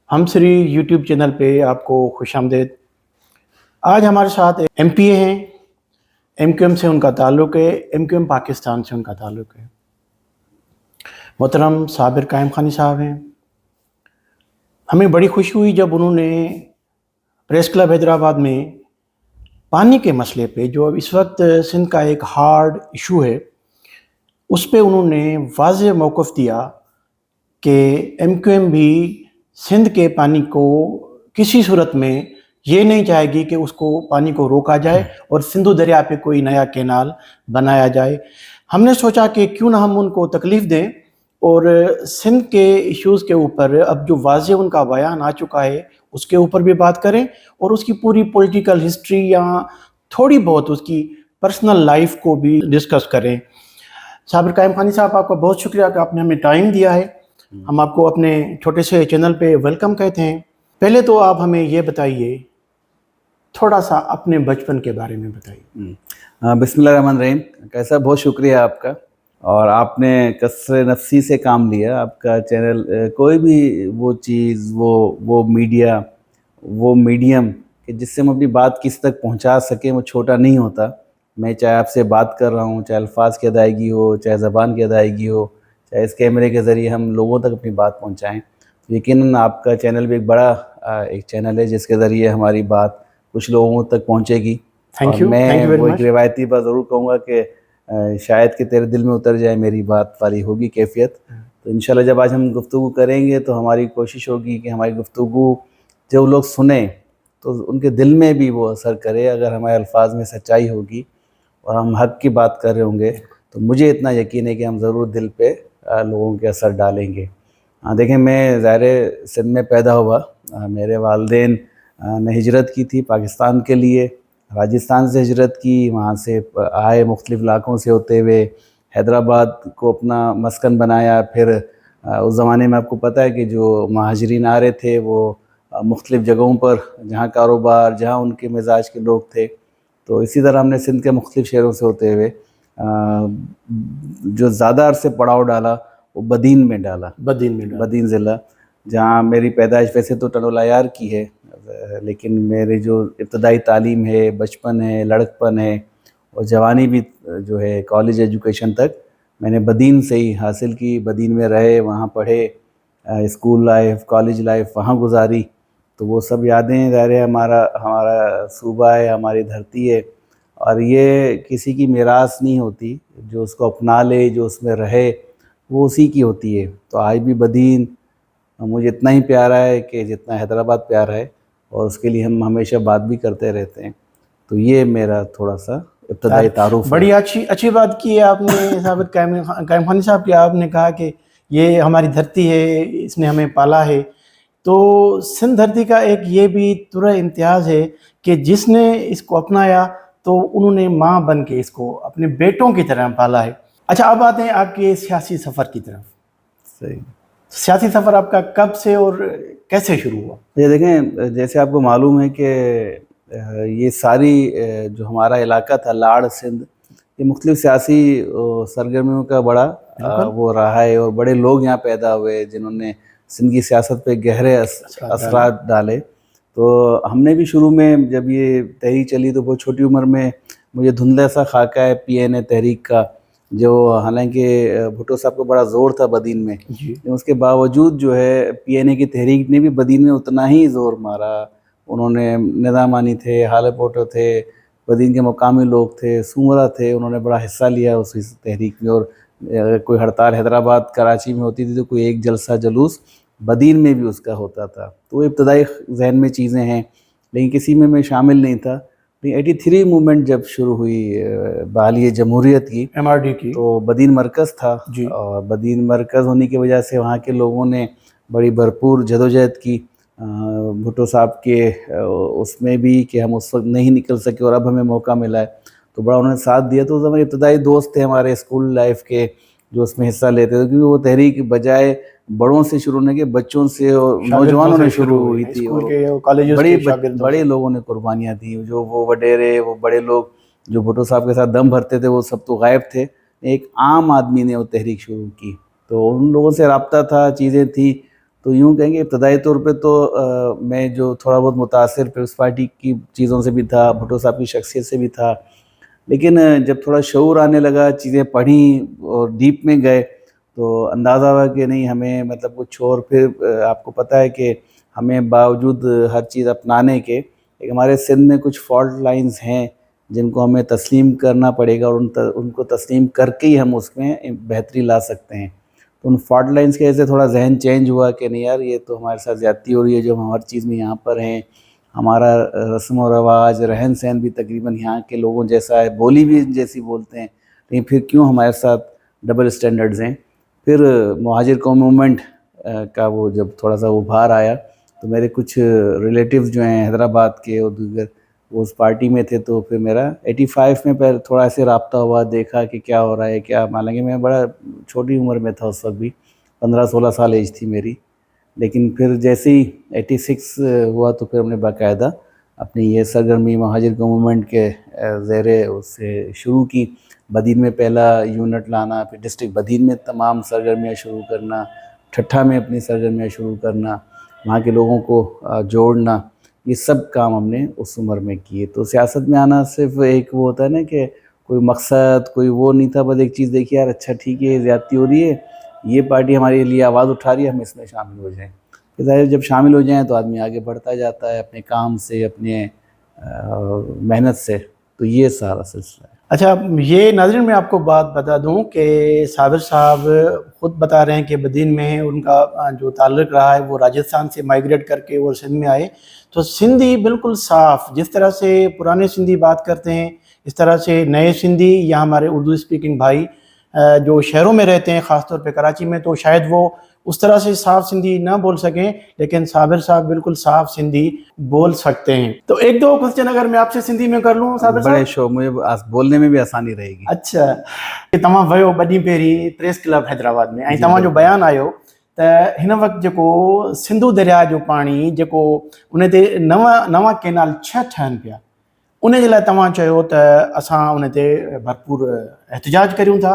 ہم سری YouTube channel پہ آپ کو خوش آمدید۔ آج ہمارے ساتھ ایم پی اے ہیں، ایم کیو ایم سے ان کا تعلق ہے، ایم کیو ایم پاکستان سے ان کا تعلق ہے۔ محترم صابر قائم خانی صاحب ہیں۔ ہمیں بڑی خوشی ہوئی جب انہوں نے پریس کلب حیدرآباد میں پانی کے مسئلے پہ، جو اس وقت سندھ کا ایک ہارڈ ایشو ہے، اس پہ انہوں نے واضح موقف دیا کہ ایم کیو ایم بھی سندھ کے پانی کو کسی صورت میں یہ نہیں چاہے گی کہ اس کو پانی کو روکا جائے اور سندھو دریا پہ کوئی نیا کینال بنایا جائے۔ ہم نے سوچا کہ کیوں نہ ہم ان کو تکلیف دیں اور سندھ کے ایشوز کے اوپر اب جو واضح ان کا بیان آ چکا ہے اس کے اوپر بھی بات کریں اور اس کی پوری پولیٹیکل ہسٹری یا تھوڑی بہت اس کی پرسنل لائف کو بھی ڈسکس کریں۔ صابر قائم خانی صاحب، آپ کا بہت شکریہ کہ آپ نے ہمیں ٹائم دیا ہے۔ ہم آپ کو اپنے چھوٹے سے چینل پہ ویلکم کہتے ہیں۔ پہلے تو آپ ہمیں یہ بتائیے، تھوڑا سا اپنے بچپن کے بارے میں بتائیے۔ بسم اللہ الرحمن الرحیم۔ کیسا بہت شکریہ آپ کا، اور آپ نے کثر نفسی سے کام لیا۔ آپ کا چینل کوئی بھی وہ چیز، وہ میڈیا، وہ میڈیم کہ جس سے ہم اپنی بات کس تک پہنچا سکیں، وہ چھوٹا نہیں ہوتا۔ میں چاہے آپ سے بات کر رہا ہوں، چاہے الفاظ کی ادائیگی ہو، چاہے زبان کی ادائیگی ہو، چاہے اس کیمرے کے ذریعے ہم لوگوں تک اپنی بات پہنچائیں، یقیناً آپ کا چینل بھی ایک بڑا ایک چینل ہے جس کے ذریعے ہماری بات کچھ لوگوں تک پہنچے گی۔ اور میں وہ ایک روایتی بات ضرور کہوں گا کہ شاید کہ تیرے دل میں اتر جائے میری بات والی ہوگی کیفیت۔ تو انشاءاللہ جب آج ہم گفتگو کریں گے تو ہماری کوشش ہوگی کہ ہماری گفتگو جو لوگ سنیں تو ان کے دل میں بھی وہ اثر کرے۔ اگر ہمارے الفاظ میں سچائی ہوگی اور ہم حق کی بات کر رہے ہوں گے تو مجھے اتنا یقین ہے کہ ہم ضرور دل پہ لوگوں کے اثر ڈالیں گے۔ دیکھیں، میں ظاہر سندھ میں پیدا ہوا۔ میرے والدین نے ہجرت کی تھی پاکستان کے لیے، راجستھان سے ہجرت کی، وہاں سے آئے مختلف علاقوں سے ہوتے ہوئے، حیدرآباد کو اپنا مسکن بنایا۔ پھر اس زمانے میں آپ کو پتہ ہے کہ جو مہاجرین آ رہے تھے وہ مختلف جگہوں پر جہاں کاروبار، جہاں ان کے مزاج کے لوگ تھے، تو اسی طرح ہم نے سندھ کے مختلف شہروں سے ہوتے ہوئے جو زیادہ عرصے پڑاؤ ڈالا وہ بدین میں ڈالا، بدین ضلع، جہاں میری پیدائش ویسے تو ٹنڈولایار کی ہے، لیکن میرے جو ابتدائی تعلیم ہے، بچپن ہے، لڑکپن ہے اور جوانی بھی جو ہے کالج ایجوکیشن تک میں نے بدین سے ہی حاصل کی۔ بدین میں رہے، وہاں پڑھے، اسکول لائف، کالج لائف وہاں گزاری۔ تو وہ سب یادیں، ظاہر ہے ہمارا صوبہ ہے، ہماری دھرتی ہے، اور یہ کسی کی میراث نہیں ہوتی۔ جو اس کو اپنا لے، جو اس میں رہے، وہ اسی کی ہوتی ہے۔ تو آج بھی بدین مجھے اتنا ہی پیارا ہے کہ جتنا حیدرآباد پیارا ہے، اور اس کے لیے ہم ہمیشہ بات بھی کرتے رہتے ہیں۔ تو یہ میرا تھوڑا سا ابتدائی تعارف ہے۔ بڑی اچھی بات کی ہے آپ نے صابر قائم خانی صاحب، کہ آپ نے کہا کہ یہ ہماری دھرتی ہے، اس نے ہمیں پالا ہے۔ تو سندھ دھرتی کا ایک یہ بھی ترہ امتیاز ہے کہ جس نے اس کو اپنایا تو انہوں نے ماں بن کے اس کو اپنے بیٹوں کی طرح پالا ہے۔ اچھا، اب آتے ہیں آپ کے سیاسی سفر کی طرف۔ صحیح۔ سیاسی سفر آپ کا کب سے اور کیسے شروع ہوا؟ یہ دیکھیں، جیسے آپ کو معلوم ہے کہ یہ ساری جو ہمارا علاقہ تھا لاڑ سندھ، یہ مختلف سیاسی سرگرمیوں کا بڑا وہ رہا ہے، اور بڑے لوگ یہاں پیدا ہوئے جنہوں نے سندھ کی سیاست پہ گہرے اثرات ڈالے۔ تو ہم نے بھی شروع میں جب یہ تحریک چلی تو بہت چھوٹی عمر میں مجھے دھندلا سا خاکہ ہے پی این اے تحریک کا، جو حالانکہ بھٹو صاحب کو بڑا زور تھا بدین میں، لیکن اس کے باوجود جو ہے پی این اے کی تحریک نے بھی بدین میں اتنا ہی زور مارا۔ انہوں نے نظامانی تھے، حالے پوٹو تھے، بدین کے مقامی لوگ تھے، سومرا تھے، انہوں نے بڑا حصہ لیا اس تحریک میں۔ اور کوئی ہڑتال حیدرآباد، کراچی میں ہوتی تھی تو کوئی ایک جلسہ جلوس بدین میں بھی اس کا ہوتا تھا۔ تو وہ ابتدائی ذہن میں چیزیں ہیں، لیکن کسی میں شامل نہیں تھا۔ 83 موومنٹ جب شروع ہوئی بحالی جمہوریت کی، MRD کی، تو بدین مرکز تھا، اور بدین مرکز ہونے کی وجہ سے وہاں کے لوگوں نے بڑی بھرپور جدوجہد کی بھٹو صاحب کے اس میں بھی کہ ہم اس وقت نہیں نکل سکے اور اب ہمیں موقع ملا ہے، تو بڑا انہوں نے ساتھ دیا۔ تو ہمارے ابتدائی دوست تھے ہمارے اسکول لائف کے جو اس میں حصہ لیتے تھے، کیونکہ وہ تحریک بجائے بڑوں سے شروع ہونے کے بچوں سے اور نوجوانوں نے شروع ہوئی تھی، اور بڑے لوگوں نے قربانیاں دیں، جو وہ وڈیرے، وہ بڑے لوگ جو بھٹو صاحب کے ساتھ دم بھرتے تھے وہ سب تو غائب تھے۔ ایک عام آدمی نے وہ تحریک شروع کی، تو ان لوگوں سے رابطہ تھا، چیزیں تھیں۔ तो यूँ कहेंगे इब्तदाई तौर पे तो मैं जो थोड़ा बहुत मुतासिर पीपल्स पार्टी की चीज़ों से भी था, भुट्टो साहब की शख्सियत से भी था, लेकिन जब थोड़ा शऊर आने लगा, चीज़ें पढ़ी और डीप में गए, तो अंदाज़ा हुआ कि नहीं हमें मतलब कुछ और फिर आपको पता है कि हमें बावजूद हर चीज़ अपनाने के एक हमारे सिंध में कुछ फॉल्ट लाइंस हैं जिनको हमें तस्लीम करना पड़ेगा और उनको तस्लीम करके ही हम उसमें बेहतरी ला सकते हैं। तो उन फॉल्ट लाइंस की वजह से थोड़ा जहन चेंज हुआ कि नहीं यार ये तो हमारे साथ ज़्यादती हो रही है, जो हम हर चीज़ में यहाँ पर हैं, हमारा रस्म व रवाज रहन सहन भी तकरीबन यहाँ के लोगों जैसा है, बोली भी जैसी बोलते हैं, लेकिन फिर क्यों हमारे साथ डबल स्टैंडर्ड्स हैं। फिर मुहाजिर कौम मूवमेंट का वो जब थोड़ा सा उभार आया तो मेरे कुछ रिलेटिव्स जो हैं हैदराबाद के और दीगर वो उस पार्टी में थे, तो फिर मेरा 85 में पहले थोड़ा ऐसे रब्ता हुआ, देखा कि क्या हो रहा है क्या, हालांकि मैं बड़ा छोटी उम्र में था उस वक्त भी, 15-16 साल एज थी मेरी। लेकिन फिर जैसे ही 86 हुआ तो फिर हमने बाकायदा अपनी ये सरगर्मी महाजिर मूवमेंट के ज़ेरे उससे शुरू की। बदीन में पहला यूनिट लाना, फिर डिस्ट्रिक्ट बदीन में तमाम सरगर्मियाँ शुरू करना, ठट्ठा में अपनी सरगर्मियाँ शुरू करना, वहाँ के लोगों को जोड़ना, ये सब काम हमने उस उम्र में किए। तो सियासत में आना सिर्फ एक वो होता है ना कि कोई मकसद कोई वो नहीं था, बस एक चीज़ देखी यार अच्छा ठीक है ज़्यादती हो रही है, ये पार्टी हमारे लिए आवाज़ उठा रही है, हम इसमें शामिल हो जाएँ। फिर ज़ाहिर जब शामिल हो जाएँ तो आदमी आगे बढ़ता जाता है अपने काम से, अपने मेहनत से। तो ये सारा सिलसिला है। अच्छा, ये नाज़रीन मैं आपको बात बता दूं कि साबिर साहब ख़ुद बता रहे हैं कि बदीन में उनका जो ताल्लुक़ रहा है वो राजस्थान से माइग्रेट करके वो सिंध में आए। तो सिंधी बिल्कुल साफ़, जिस तरह से पुराने सिंधी बात करते हैं इस तरह से नए सिंधी या हमारे उर्दू स्पीकिंग भाई जो शहरों में रहते हैं, ख़ास तौर पे कराची में, तो शायद वो उस तरह से साफ़ सिंधी ना बोल सकें, लेकिन साबिर साहब बिल्कुल साफ़ सिंधी बोल सकते हैं। तो एक दो क्वेश्चन अगर मैं आपसे सिंधी में कर लूँ साबिर साहब? बड़े शौक़, मुझे बोलने में भी आसानी रहेगी। अच्छा, कि तव्हां वियो ॿ ॾींहं पहिरीं प्रेस क्लब हैदराबाद में, ऐं तव्हां जो बयानु आयो त हिन वक़्तु जेको सिंधु दरिया जो पाणी जेको उन ते नवां केनाल 6 ठहनि पिया, उन जे लाइ तव्हां चयो त असां उन ते भरपूर एहतिजाज करियूं था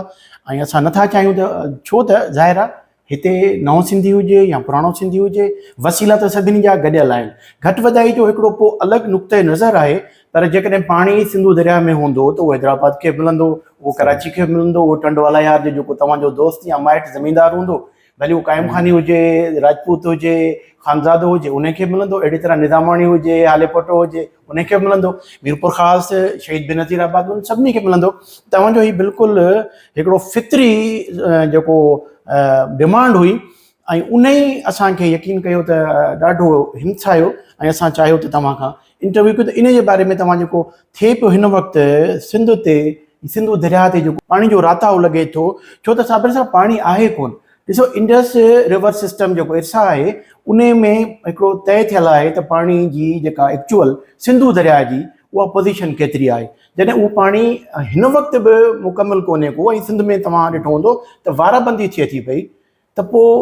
ऐं असां नथा चाहियूं त छो त ज़ाहिर आहे हिते नओं सिंधी हुजे या पुराणो सिंधी हुजे, वसीला त सभिनी जा गॾियल आहिनि। घटि वधाई जो हिकिड़ो पोइ अलॻि नुक़्ते नज़र आहे, पर जेकॾहिं पाणी सिंधु दरिया में हूंदो त उहो हैदराबाद खे मिलंदो, उहो कराची खे मिलंदो, उहो टंडवाला यार जो जेको तव्हांजो दोस्त या माइट ज़मींदार हूंदो, भले उहो काइम खानी हुजे, राजपूत हुजे, खानज़ादो हुजे, उनखे मिलंदो। अहिड़ी तरह निज़ामाणी हुजे, आले पटो हुजे, उनखे मिलंदो। मीरपुर ख़ासि, शहीद बेनज़ीर आबाद, उन सभिनी खे मिलंदो। तव्हांजो ही बिल्कुलु हिकिड़ो फितरी जेको डिमांड हुई ऐं उन ई असांखे यकीन कयो त ॾाढो हिमथायो ऐं असां चाहियो त तव्हां खां इंटरव्यू कयो। त इन जे बारे में तव्हां जेको थिए पियो हिन वक़्तु सिंधु दरिया ते जेको पाणी जो राताउ लॻे थो, छो त साबिर साहब पाणी आहे कोन। ॾिसो, इंडस रिवर सिस्टम जेको इर्सा आहे उन में हिकिड़ो तय थियल आहे त पाणी जी जेका एक्चुअल सिंधु दरिया जी उहा पोज़ीशन केतिरी आहे। जॾहिं उहो पाणी हिन वक़्तु बि मुकमल कोन्हे को, ऐं सिंध में तव्हां ॾिठो हूंदो त वाराबंदी थिए थी पई, त पोइ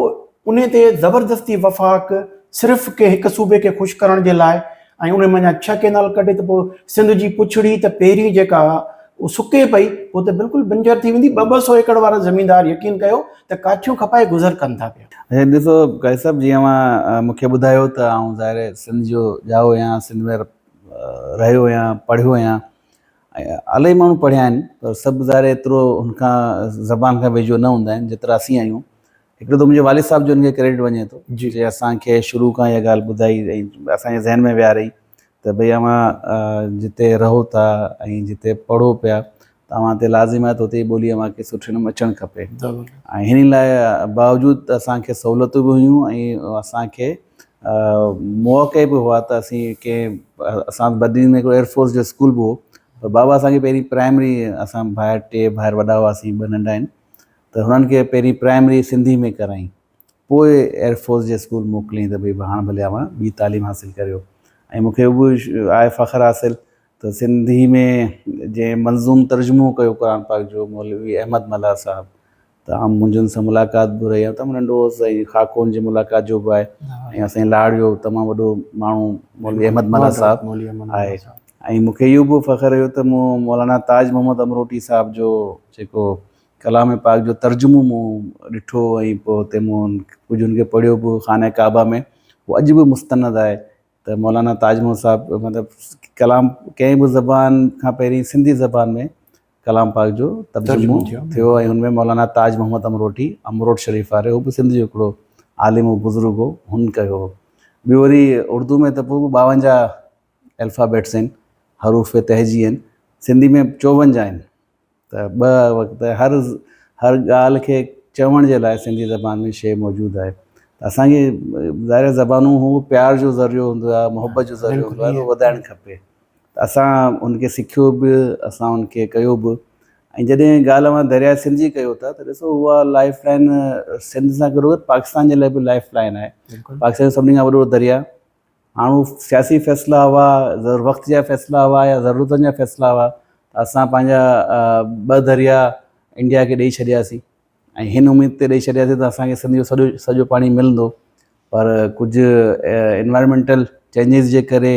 उन ते ज़बरदस्ती वफ़ाक़ सिर्फ़ु के हिकु सूबे खे ख़ुशि करण जे लाइ ऐं उन में अञा 6 केनाल कढे, त पोइ सिंध जी पुछड़ी त पहिरीं जेका उहो सुके पई, उहो त बिल्कुलु बंजर थी वेंदी। 200 एकड़ वारा ज़मीनदार यकीन कयो त काठियूं खपाए गुज़र कनि था पिया। ॾिसो काई साहब, जीअं मां मूंखे ॿुधायो त आउं ज़ाहिर सिंध जो ॼाओ आहियां, सिंध में रहियो आहियां, पढ़ियो आहियां, ऐं इलाही माण्हू पढ़िया आहिनि, पर सभु ज़ाहिर एतिरो हुनखां ज़बान खां वेझो न हूंदा आहिनि जेतिरा असीं आहियूं। हिकिड़ो त मुंहिंजे वालिद साहब जो हुनखे क्रेडिट वञे थो, जे असांखे शुरू खां इहा ॻाल्हि ॿुधाई ऐं असांजे ज़हन में विहारई त भई अव्हां जिते रहो था ऐं जिते पढ़ो पिया, तव्हां ते लाज़िम आहे त उते ई ॿोली अव्हांखे सुठे नमूने अचणु खपे। ऐं हिन लाइ बावजूदि असांखे सहूलियतूं बि हुयूं ऐं असांखे मौक़े बि हुआ त असीं असां बदीन में हिकिड़ो एयरफोर्स जो स्कूल बि हो, पर बाबा असांखे पहिरीं प्राइमरी, असां टे भाइर वॾा हुआसीं, 2 नंढा आहिनि, त हुननि खे पहिरीं प्राइमरी सिंधी में कराई, पोइ एयरफोर्स जे स्कूल मोकिलियईं त भई हाणे भले अव्हां ॿी तालीम हासिलु करियो। ऐं मूंखे उहो आहे फ़ख़्रु हासिलु त सिंधी में जंहिं मंज़ूम तर्जुमो कयो क़ुर पाक जो मौलवी अहमद मल्हा साहब, त आउं मुंहिंजनि सां मुलाक़ात बि रही आहे, तमामु नंढो होसि, ऐं ख़ाकोन जी मुलाक़ात जो बि आहे, ऐं असांजे लाड़ जो तमामु वॾो माण्हू मौलवी अहमद मल्हा साहब आहे। ऐं मूंखे इहो बि फ़ख़्रु हुयो त मूं मौलाना ताज मोहम्मद अमरोटी साहब जो जेको कलाम पाक जो तर्जुमो मूं ॾिठो ऐं पोइ हुते मूं कुझु उनखे पढ़ियो बि खाने काबा में, उहो अॼु बि मुस्तनद आहे। त मौलाना ताजमहल साहिबु मतिलबु कलाम कंहिं बि ज़बान खां पहिरीं सिंधी ज़बान में कलाम पाक जो तर्जुमो थियो ऐं हुनमें मौलाना ताज मोहम्मद अमरोट शरीफ़ वारे, उहो बि सिंध जो हिकिड़ो आलिम बुज़ुर्ग हो, हुन कयो हो। ॿियो वरी उर्दू में त पोइ 52 अल्फ़ाबेट्स आहिनि, हरूफ़ तहजी आहिनि, सिंधी में 54 आहिनि। त ॿ वक़्तु हर ॻाल्हि खे चवण जे लाइ सिंधी ज़बान में शइ मौजूदु आहे। त असांखे ज़ाहिर ज़बानूं हू प्यार जो ज़रियो हूंदो आहे, मोहबत जो ज़रियो हूंदो आहे, उहो वधाइणु खपे। त असां उनखे सिखियो बि, असां उनखे कयो बि। ऐं जॾहिं ॻाल्हि मां दरिया सिंध जी कयो था त ॾिसो उहा लाइफ लाइन सिंध सां गॾु पाकिस्तान जे लाइ बि लाइफ लाइन आहे। पाकिस्तान जो सभिनी खां वॾो दरिया, हाणे हू सियासी फ़ैसिला हुआ, वक़्त जा फ़ैसिला हुआ या ज़रूरतनि जा फ़ैसिला हुआ, त असां पंहिंजा 2 दरिया इंडिया खे ॾेई छॾियासीं ऐं हिन उमेद ते ॾेई छॾियासीं त असांखे सिंध जो सॼो पाणी मिलंदो। पर कुझु एनवायरमेंटल चेंजिस जे करे,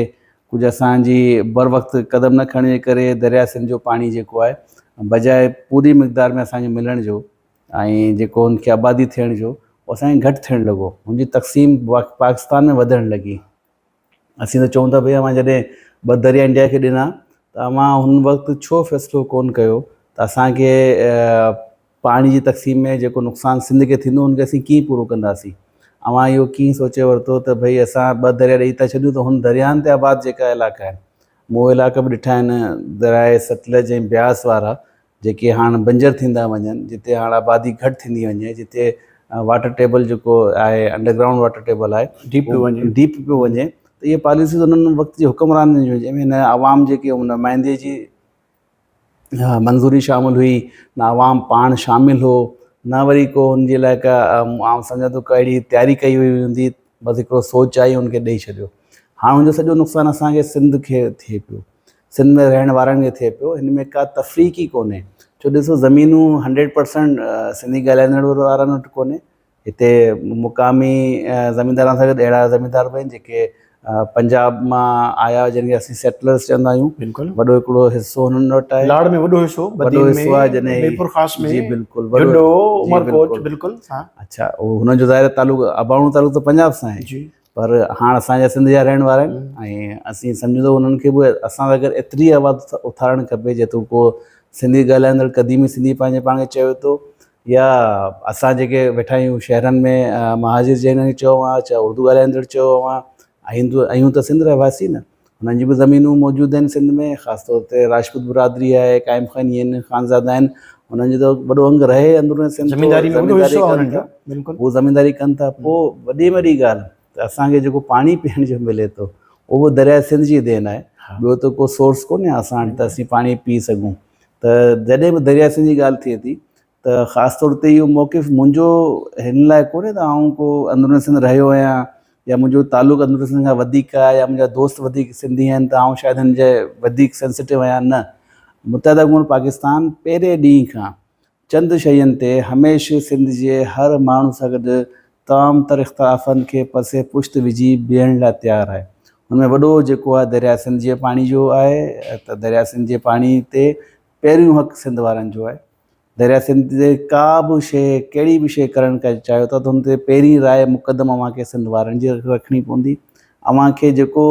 कुझु असांजी बर वक़्तु क़दम न खणण जे करे दरिया सिंध जो पाणी जेको आहे बजाए पूरी मिक़दार में असांखे मिलण जो ऐं जेको हुनखे आबादी थियण जो, उहो असांखे घटि थियणु लॻो। हुनजी तक़सीम पाकिस्तान में वधणु लॻी। असीं त चऊं था भई अवां जॾहिं 2 दरिया इंडिया खे ॾिना त अवां हुन वक़्तु छो फ़ैसिलो कोन कयो त असांखे पाणी जी तक़सीम में जेको नुक़सानु सिंध खे थींदो हुनखे असीं कीअं पूरो कंदासीं। अवां इहो कीअं सोचे वरितो त भई असां 2 दरिया ॾेई था छॾियूं त हुन दरियानि ते आबाद जेका इलाइक़ा आहिनि, मूं इलाइक़ा बि ॾिठा आहिनि दरियाए सतलज ऐं ब्यास वारा, जेके हाणे बंजर थींदा वञनि, जिते हाणे आबादी घटि थींदी वञे, जिते वाटर टेबल जेको आहे अंडरग्राउंड वाटर टेबल आहे डीप पियो वञे। त इहे पॉलिसीज़ उन्हनि वक़्त जे हुक्मरान जूं, जंहिंमें न आवाम जेके नुमाइंदे जी मंज़ूरी शामिलु हुई, न आवाम पाण शामिलु हो, न वरी को हुनजे लाइ का आउं सम्झां थो का अहिड़ी तयारी कई हुई हूंदी, बसि हिकिड़ो सोच आई हुनखे ॾेई छॾियो। हाणे हुनजो सॼो नुक़सानु असांखे सिंध खे थिए पियो, सिंध में रहण वारनि खे थिए पियो। हिन में का तफ़रीक़ ई कोन्हे, छो ॾिसो ज़मीनूं 100% सिंधी ॻाल्हाईंदड़ वारनि वटि कोन्हे। हिते मुक़ामी ज़मीनदारनि सां गॾु अहिड़ा ज़मीनदार बि आहिनि जेके पंजाब मां आया, जंहिंखे असीं सेटलर्स चवंदा आहियूं। बिल्कुलु वॾो हिकिड़ो हिसो हुननि वटि आहे, लाड़ में वॾो हिसो आहे जॾहिं बेपुर ख़ास में, जी बिल्कुलु गडो उमरकोट, बिल्कुलु। अच्छा, उहो हुनजो ज़ाहिर तालुक़ अबाणो तालुक़ त पंजाब सां आहे जी, पर हाणे असांजा सिंध जा रहण वारा आहिनि ऐं असीं सम्झो उन्हनि खे बि असां सां गॾु एतिरी आवाज़ु उथारणु खपे जेतिरो को सिंधी ॻाल्हाईंदड़ क़दीमी सिंधी पंहिंजे पाण खे चयो थो, या असां जेके वेठा आहियूं शहरनि में महाजिर जंहिंखे चयो आहे, चाहे उर्दू ॻाल्हाईंदड़ चयो आहे, आहियूं त सिंध रहवासी न, हुननि जी बि ज़मीनूं मौजूदु आहिनि सिंध में, ख़ासि तौर ते राजपूत बिरादरी आहे, क़ाइम ख़ानी आहिनि, ख़ानज़ादा आहिनि, हुननि जो त वॾो अंग रहे अंदरूनी सिंध, ज़मीनदारी कनि था, उहो ज़मीनदारी कनि था। पोइ वॾी में वॾी ॻाल्हि त असांखे जेको पाणी पीअण जो मिले थो उहो दरिया सिंध जी देन आहे, ॿियो त को सोर्स कोन्हे असां वटि त असीं पाणी पी सघूं। त जॾहिं बि दरिया सिंध जी ॻाल्हि थिए थी त ख़ासि तौर ते इहो मौक़िफ़ मुंहिंजो हिन लाइ कोन्हे त आउं को अंदरूनी सिंध रहियो आहियां या मुंहिंजो तालुक़ु अंदरूनी सिंध खां वधीक आहे या मुंहिंजा दोस्त वधीक सिंधी आहिनि त आउं शायदि हिन जे वधीक सेंसिटिव आहियां, न। मुतहदा क़ौमुल पाकिस्तान पहिरें ॾींहं खां चंद शयुनि ते हमेशह सिंध जे हर माण्हू सां गॾु तमामु तर इख़्तिलाफ़नि खे पसे पुश्त विझी बीहण लाइ तयारु आहे। हुनमें वॾो जेको आहे दरिया सिंध जे पाणी जो आहे, त दरिया सिंध जे पाणी ते पहिरियों हक़ सिंध वारनि जो आहे। दरिया सिंध ते का बि शइ, कहिड़ी बि शइ करणु चाहियो था त हुन ते पहिरीं राय मुक़दम अव्हांखे सिंध वारनि जी रखणी पवंदी। अव्हांखे जेको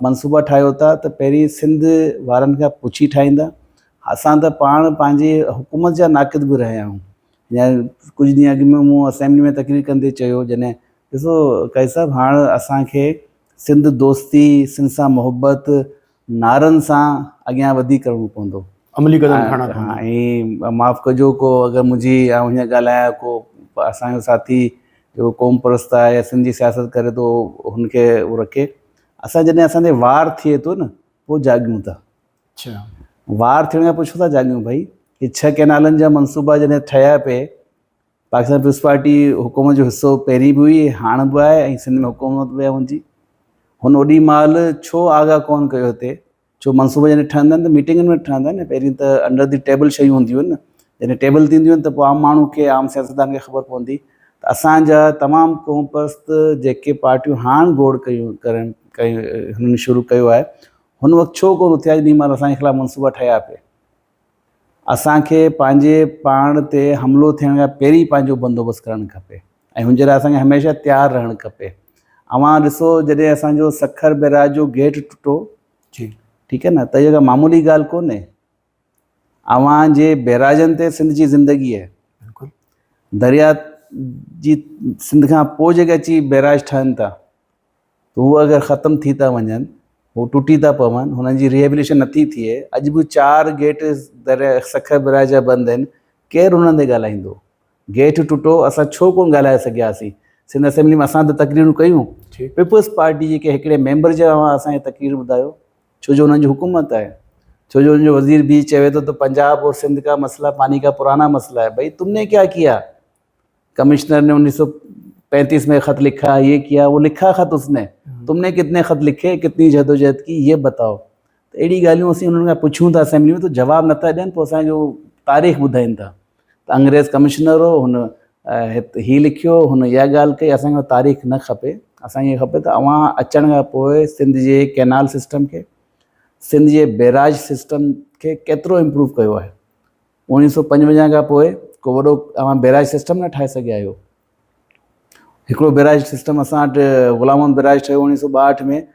मनसूबा ठाहियो था त पहिरीं सिंध वारनि खां पुछी ठाहींदा। असां त पाण पंहिंजी हुकूमत जा नाक़िद बि रहिया आहियूं। या कुझु ॾींहं अॻु में मूं असेंबली में तक़रीर कंदे चयो, जॾहिं ॾिसो काई साहिबु हाणे असांखे सिंध दोस्ती, सिंध सां मोहबत नारनि सां अॻियां वधी करिणो पवंदो, अमली क़दम खणणा पवंदा। ऐं माफ़ु कजो को अगरि मुंहिंजी हीअं ॻाल्हायां को असांजो साथी जेको क़ौम परस्त आहे या सिंधी सियासत करे थो हुनखे उहो रखे। असां जॾहिं असांजे वार थिए थो न पोइ जाॻियूं था। अच्छा, वार थियण खां पोइ छो था जाॻियूं भाई? ही 6 कैनालनि जा मनसूबा जॾहिं ठहिया पिए, पाकिस्तान पीपुल्स पार्टी हुकूमत जो हिसो पहिरीं बि हुई, हाणे बि आहे ऐं सिंध में हुकूमत बि आहे हुनजी। हुन ओॾी महिल छो आगाह कोन कयो हिते? छो मनसूबा जॾहिं ठहंदा आहिनि त मीटिंगनि में ठहंदा आहिनि न, पहिरीं त अंडर दी टेबल शयूं हूंदियूं आहिनि न, जॾहिं टेबल थींदियूं आहिनि त पोइ आम माण्हू खे, आम सियासतदान खे ख़बर पवंदी। त असांजा तमामु क़ौम परस्त जेके पार्टियूं हाणे गोड़ हुननि शुरू कयो आहे, हुन वक़्तु छो कोन उथिया जेॾी महिल असांजे ख़िलाफ़ु मनसूबा ठहिया पिए? असांखे पंहिंजे पाण ते हमिलो थियण खां पहिरीं पंहिंजो बंदोबस्तु करणु खपे ऐं हुन जे लाइ असांखे हमेशह तयारु रहणु खपे। अवां ॾिसो जॾहिं असांजो सखर बैराज जो गेट टुटो, जी ठीकु आहे न, त इहा मामूली ॻाल्हि कोन्हे। अवां जे बैराजनि ते सिंध जी ज़िंदगी आहे। बिल्कुलु। दरिया जी सिंध खां पोइ जेके अची बैराज ठहनि था, त उहे अगरि ख़तमु थी था वञनि, हू टुटी था पवनि, हुननि जी रिहेबिलिटेशन नथी थिए, अॼु बि 4 गेट दरिया सखर बैराज जा बंदि आहिनि, केरु हुननि ते ॻाल्हाईंदो? गेट टुटो, असां छो कोन ॻाल्हाए सघियासीं? सिंध असेंबली में असां त तकरीरूं कयूं, पीपल्स पार्टी जेके हिकिड़े मेंबर जा असांखे तकरीर ॿुधायो, छो जो हुननि जी हुकूमत आहे, छो जो उनजो वज़ीर भी चवे थो त पंजाब और सिंध का मसला पानी का पुराना मसला है। भाई तुमने क्या किया? कमिश्नर ने 1935 में ख़त लिखा, ये किया, वो लिखा ख़त उसने, तुमने कितने ख़त लिखे, कितनी जदोजहद की, ये बताओ। त अहिड़ी ॻाल्हियूं असीं उन्हनि खां पुछूं था असेंबली में, त जवाबु नथा ॾियनि, पोइ असांजो तारीख़ ॿुधाइनि था त अंग्रेज़ कमिश्नर हो, हुन ही लिखियो, हुन इहा ॻाल्हि कई। असांखे तारीख़ न खपे, असांखे खपे त अवां अचण खां पोइ सिंध जे कैनाल सिस्टम खे, सिंध जे बैराज सिस्टम खे केतिरो इम्प्रूव कयो आहे। 1955 खां पोइ को वॾो अवां बैराज सिस्टम न ठाहे सघिया आहियो। हिकिड़ो बैराज सिस्टम असां वटि ग़ुलाम मोहम्मद बैराज ठहियो 1962 में,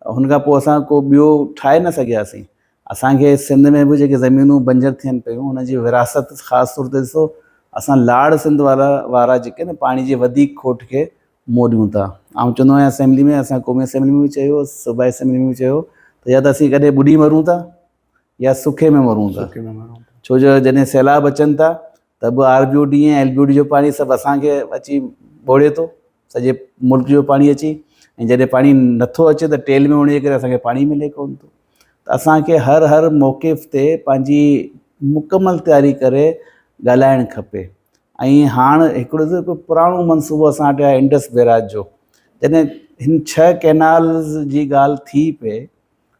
हुन खां पोइ असां को ॿियो ठाहे न सघियासीं। असांखे सिंध में बि जेके ज़मीनूं बंजर थियनि पियूं, हुनजी विरासत ख़ासि तौर ते ॾिसो, असां लाड़ सिंध वारा जेके न पाणी जी वधीक खोट खे मोड़ियूं था। ऐं चवंदो आहियां असेंबली में, असां क़ौमी असेंबली में बि चयो, सूबाई असेंबली में बि चयो, त या त असीं कॾहिं ॿुॾी मरूं था या सुखे में मरूं था। छो जो जॾहिं सैलाब अचनि था त बि RBOD ऐं LBOD जो पाणी सभु असांखे अची ॿोड़े थो, सॼे मुल्क जो पाणी अची, ऐं जॾहिं पाणी नथो अचे त टेल में उणिजे करे असांखे पाणी मिले कोन थो। त असांखे हर मौक़िफ़ ते पंहिंजी मुकमल तयारी करे ॻाल्हाइणु खपे। ऐं हाणे हिकिड़ो पुराणो मनसूबो असां वटि आहे इंडस बैराज जो। जॾहिं हिन 6 कैनाल्स जी ॻाल्हि थी पए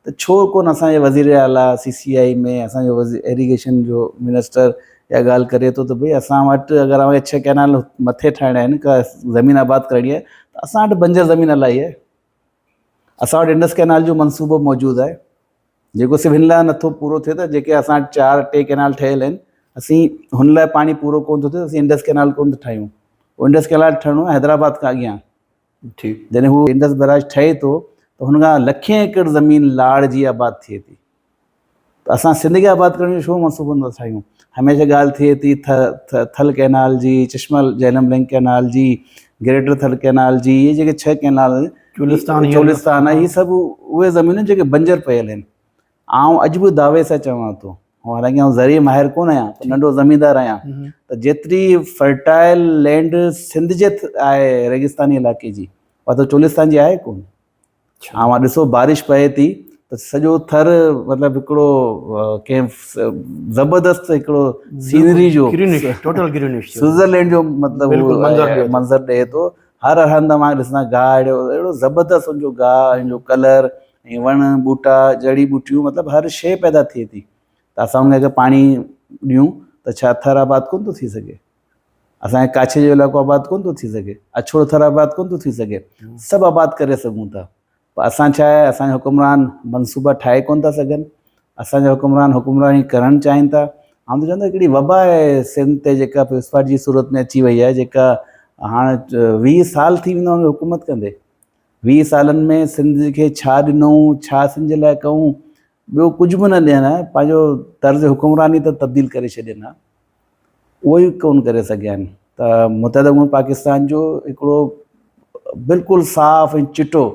त छो कोन असांजे वज़ीर आला CCI में असांजो इरीगेशन जो मिनिस्टर इहा ॻाल्हि करे थो त भई असां वटि अगरि अवांखे 6 कैनाल मथे ठाहिणा आहिनि, का ज़मीन आबाद करणी आहे, त असां वटि बंजर ज़मीन इलाही आहे। असां वटि इंडस कैनाल जो मनसूबो मौजूदु आहे, जेको सिर्फ़ु हिन लाइ नथो पूरो थिए त जेके असां वटि 4 कैनाल ठहियल आहिनि, असीं हुन लाइ पाणी पूरो कोन थो थिए, असीं इंडस कैनाल कोन था ठाहियूं। उहो इंडस कैनाल ठहिणो आहे हैदराबाद खां अॻियां। ठीकु, जॾहिं हू इंडस बैराज ठहे थो त हुन खां लखें एकड़ ज़मीन लाड़ जी आबाद थिए थी। त असां सिंध खे आबाद करण जो छो मनसूबो न ठाहियूं? हमेशह ॻाल्हि थिए थी थल कैनाल जी, चश्मा झेलम लिंक कैनाल जी, ग्रेटर थल कैनाल जी, इहे जेके 6 कैनाल आहिनि, चोलिस्तान आहे, इहे सभु उहे ज़मीनूं जेके बंजर पयल आहिनि। आउं अॼु बि दावे सां चवां थो, हालांकि आउं ज़रिए माहिर कोन आहियां, नंढो ज़मींदार आहियां, त जेतिरी फर्टाइल लैंड सिंध जे आहे रेगिस्तानी इलाइक़े जी, उहा त चोलिस्तान जी आहे कोन। ऐं ॾिसो बारिश पए थी त सॼो थर मतिलबु हिकिड़ो कंहिं ज़बरदस्त हिकिड़ो सीनरी जो स्विट्ज़रलैंड जो मतिलबु मंज़र ॾिए थो। हर हंधि मां ॾिसंदा गाह, अहिड़ो ज़बरदस्त हुनजो गाह, हिनजो कलर, ऐं वण ॿूटा, जड़ी ॿूटियूं, मतिलबु हर शइ पैदा थिए थी। त असां हुनखे पाणी ॾियूं त छा थर आबाद कोन थो थी सघे? असांजे काछे जो इलाइक़ो आबाद कोन थो थी सघे? अछोड़ थर आबाद कोन थो थी सघे? सभु आबाद करे सघूं था। पर असां छा आहे, असांजा हुकुमरान मनसूबा ठाहे कोन था सघनि, असांजा हुकुमरान हुकुमरानी करणु चाहिनि था। आउं त चवंदो हिकिड़ी वबा आहे सिंध ते जेका विस्फाट जी सूरत में अची वई आहे, जेका हाणे 20 साल थी वेंदा हुन हुकूमत कंदे। 20 सालनि में सिंध खे छा ॾिनऊं, छा सिंध जे लाइ कयूं, ॿियो कुझु बि न ॾियनि। पंहिंजो तर्ज़ हुकुमरानी त तब्दील करे छॾनि, उहो ई कोन करे सघिया आहिनि। त मुतहदा उमर पाकिस्तान जो हिकिड़ो बिल्कुलु साफ़ ऐं चिटो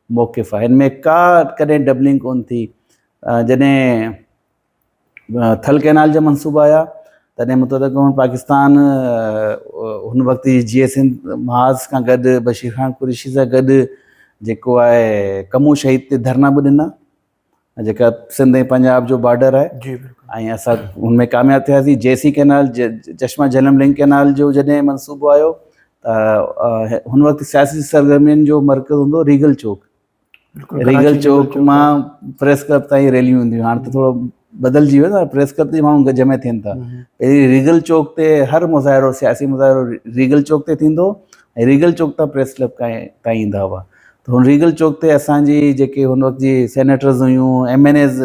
मौक़िफ़ आहे, हिन में का कॾहिं डबलिंग कोन थी। जॾहिं थल कैनाल जा मनसूबा आया तॾहिं मुतहदा उमर पाकिस्तान हुन वक़्तु GS महाज़ खां गॾु बशीर ख़ान कुरैशी सां गॾु जेको आहे कमू शहीद ते धरना बि ॾिना, जेका सिंध ऐं पंजाब जो बॉर्डर आहे, ऐं असां हुनमें कामयाबु थियासीं। JC कैनाल, चश्मा झेलम लिंक कैनाल जो जॾहिं मनसूबो आयो त हुन वक़्तु सियासी सरगर्मियुनि जो मर्कज़ हूंदो रीगल चौक। रीगल चौक मां प्रेस क्लब ताईं रैलियूं हूंदियूं, हाणे त थोरो बदिलजी वियो आहे, प्रेस क्लब ते माण्हू जमे थियनि था। पहिरीं रीगल चौक ते हर मुज़ाहिरो, सियासी मुज़ाहिरो रीगल चौक ते थींदो, ऐं रीगल चौक तां प्रेस क्लब ताईं ईंदा हुआ। त हुन रीगल चौक ते असांजी जेके हुन वक़्तु जी सेनेटर्स हुयूं, MNAs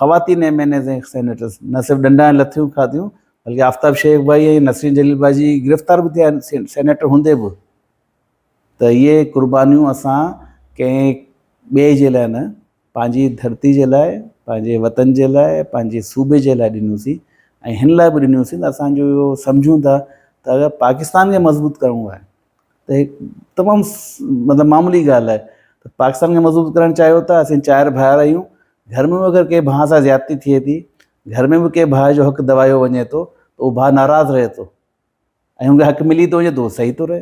ख़वातीन MNA ऐं सेनेटर्स न सिर्फ़ु डंडा ऐं लथियूं खाधियूं बल्कि आफ्ताब शेख भाई ऐं नसरीन जलील बाजी गिरफ़्तार बि थिया आहिनि सेनेटर हूंदे बि। त इहे कुर्बानियूं असां कंहिं ॿिए जे लाइ न, पंहिंजी धरती जे लाइ, पंहिंजे वतन जे लाइ, पंहिंजे सूबे जे लाइ ॾिनियूंसीं ऐं हिन लाइ बि ॾिनियूंसीं त असांजो इहो सम्झूं था त अगरि पाकिस्तान खे मज़बूत करिणो आहे त हिकु तमामु मतिलबु मामूली ॻाल्हि आहे त पाकिस्तान खे मज़बूत करणु चाहियो था। असीं 4 भाउर आहियूं, घर में बि अगरि कंहिं भाउ सां ज़्यादती थिए थी, घर में बि कंहिं भाउ जो हक़ु दबायो वञे थो त उहो भाउ नाराज़ रहे थो ऐं हुनखे हक़ु मिली थो वञे त उहो सही थो रहे।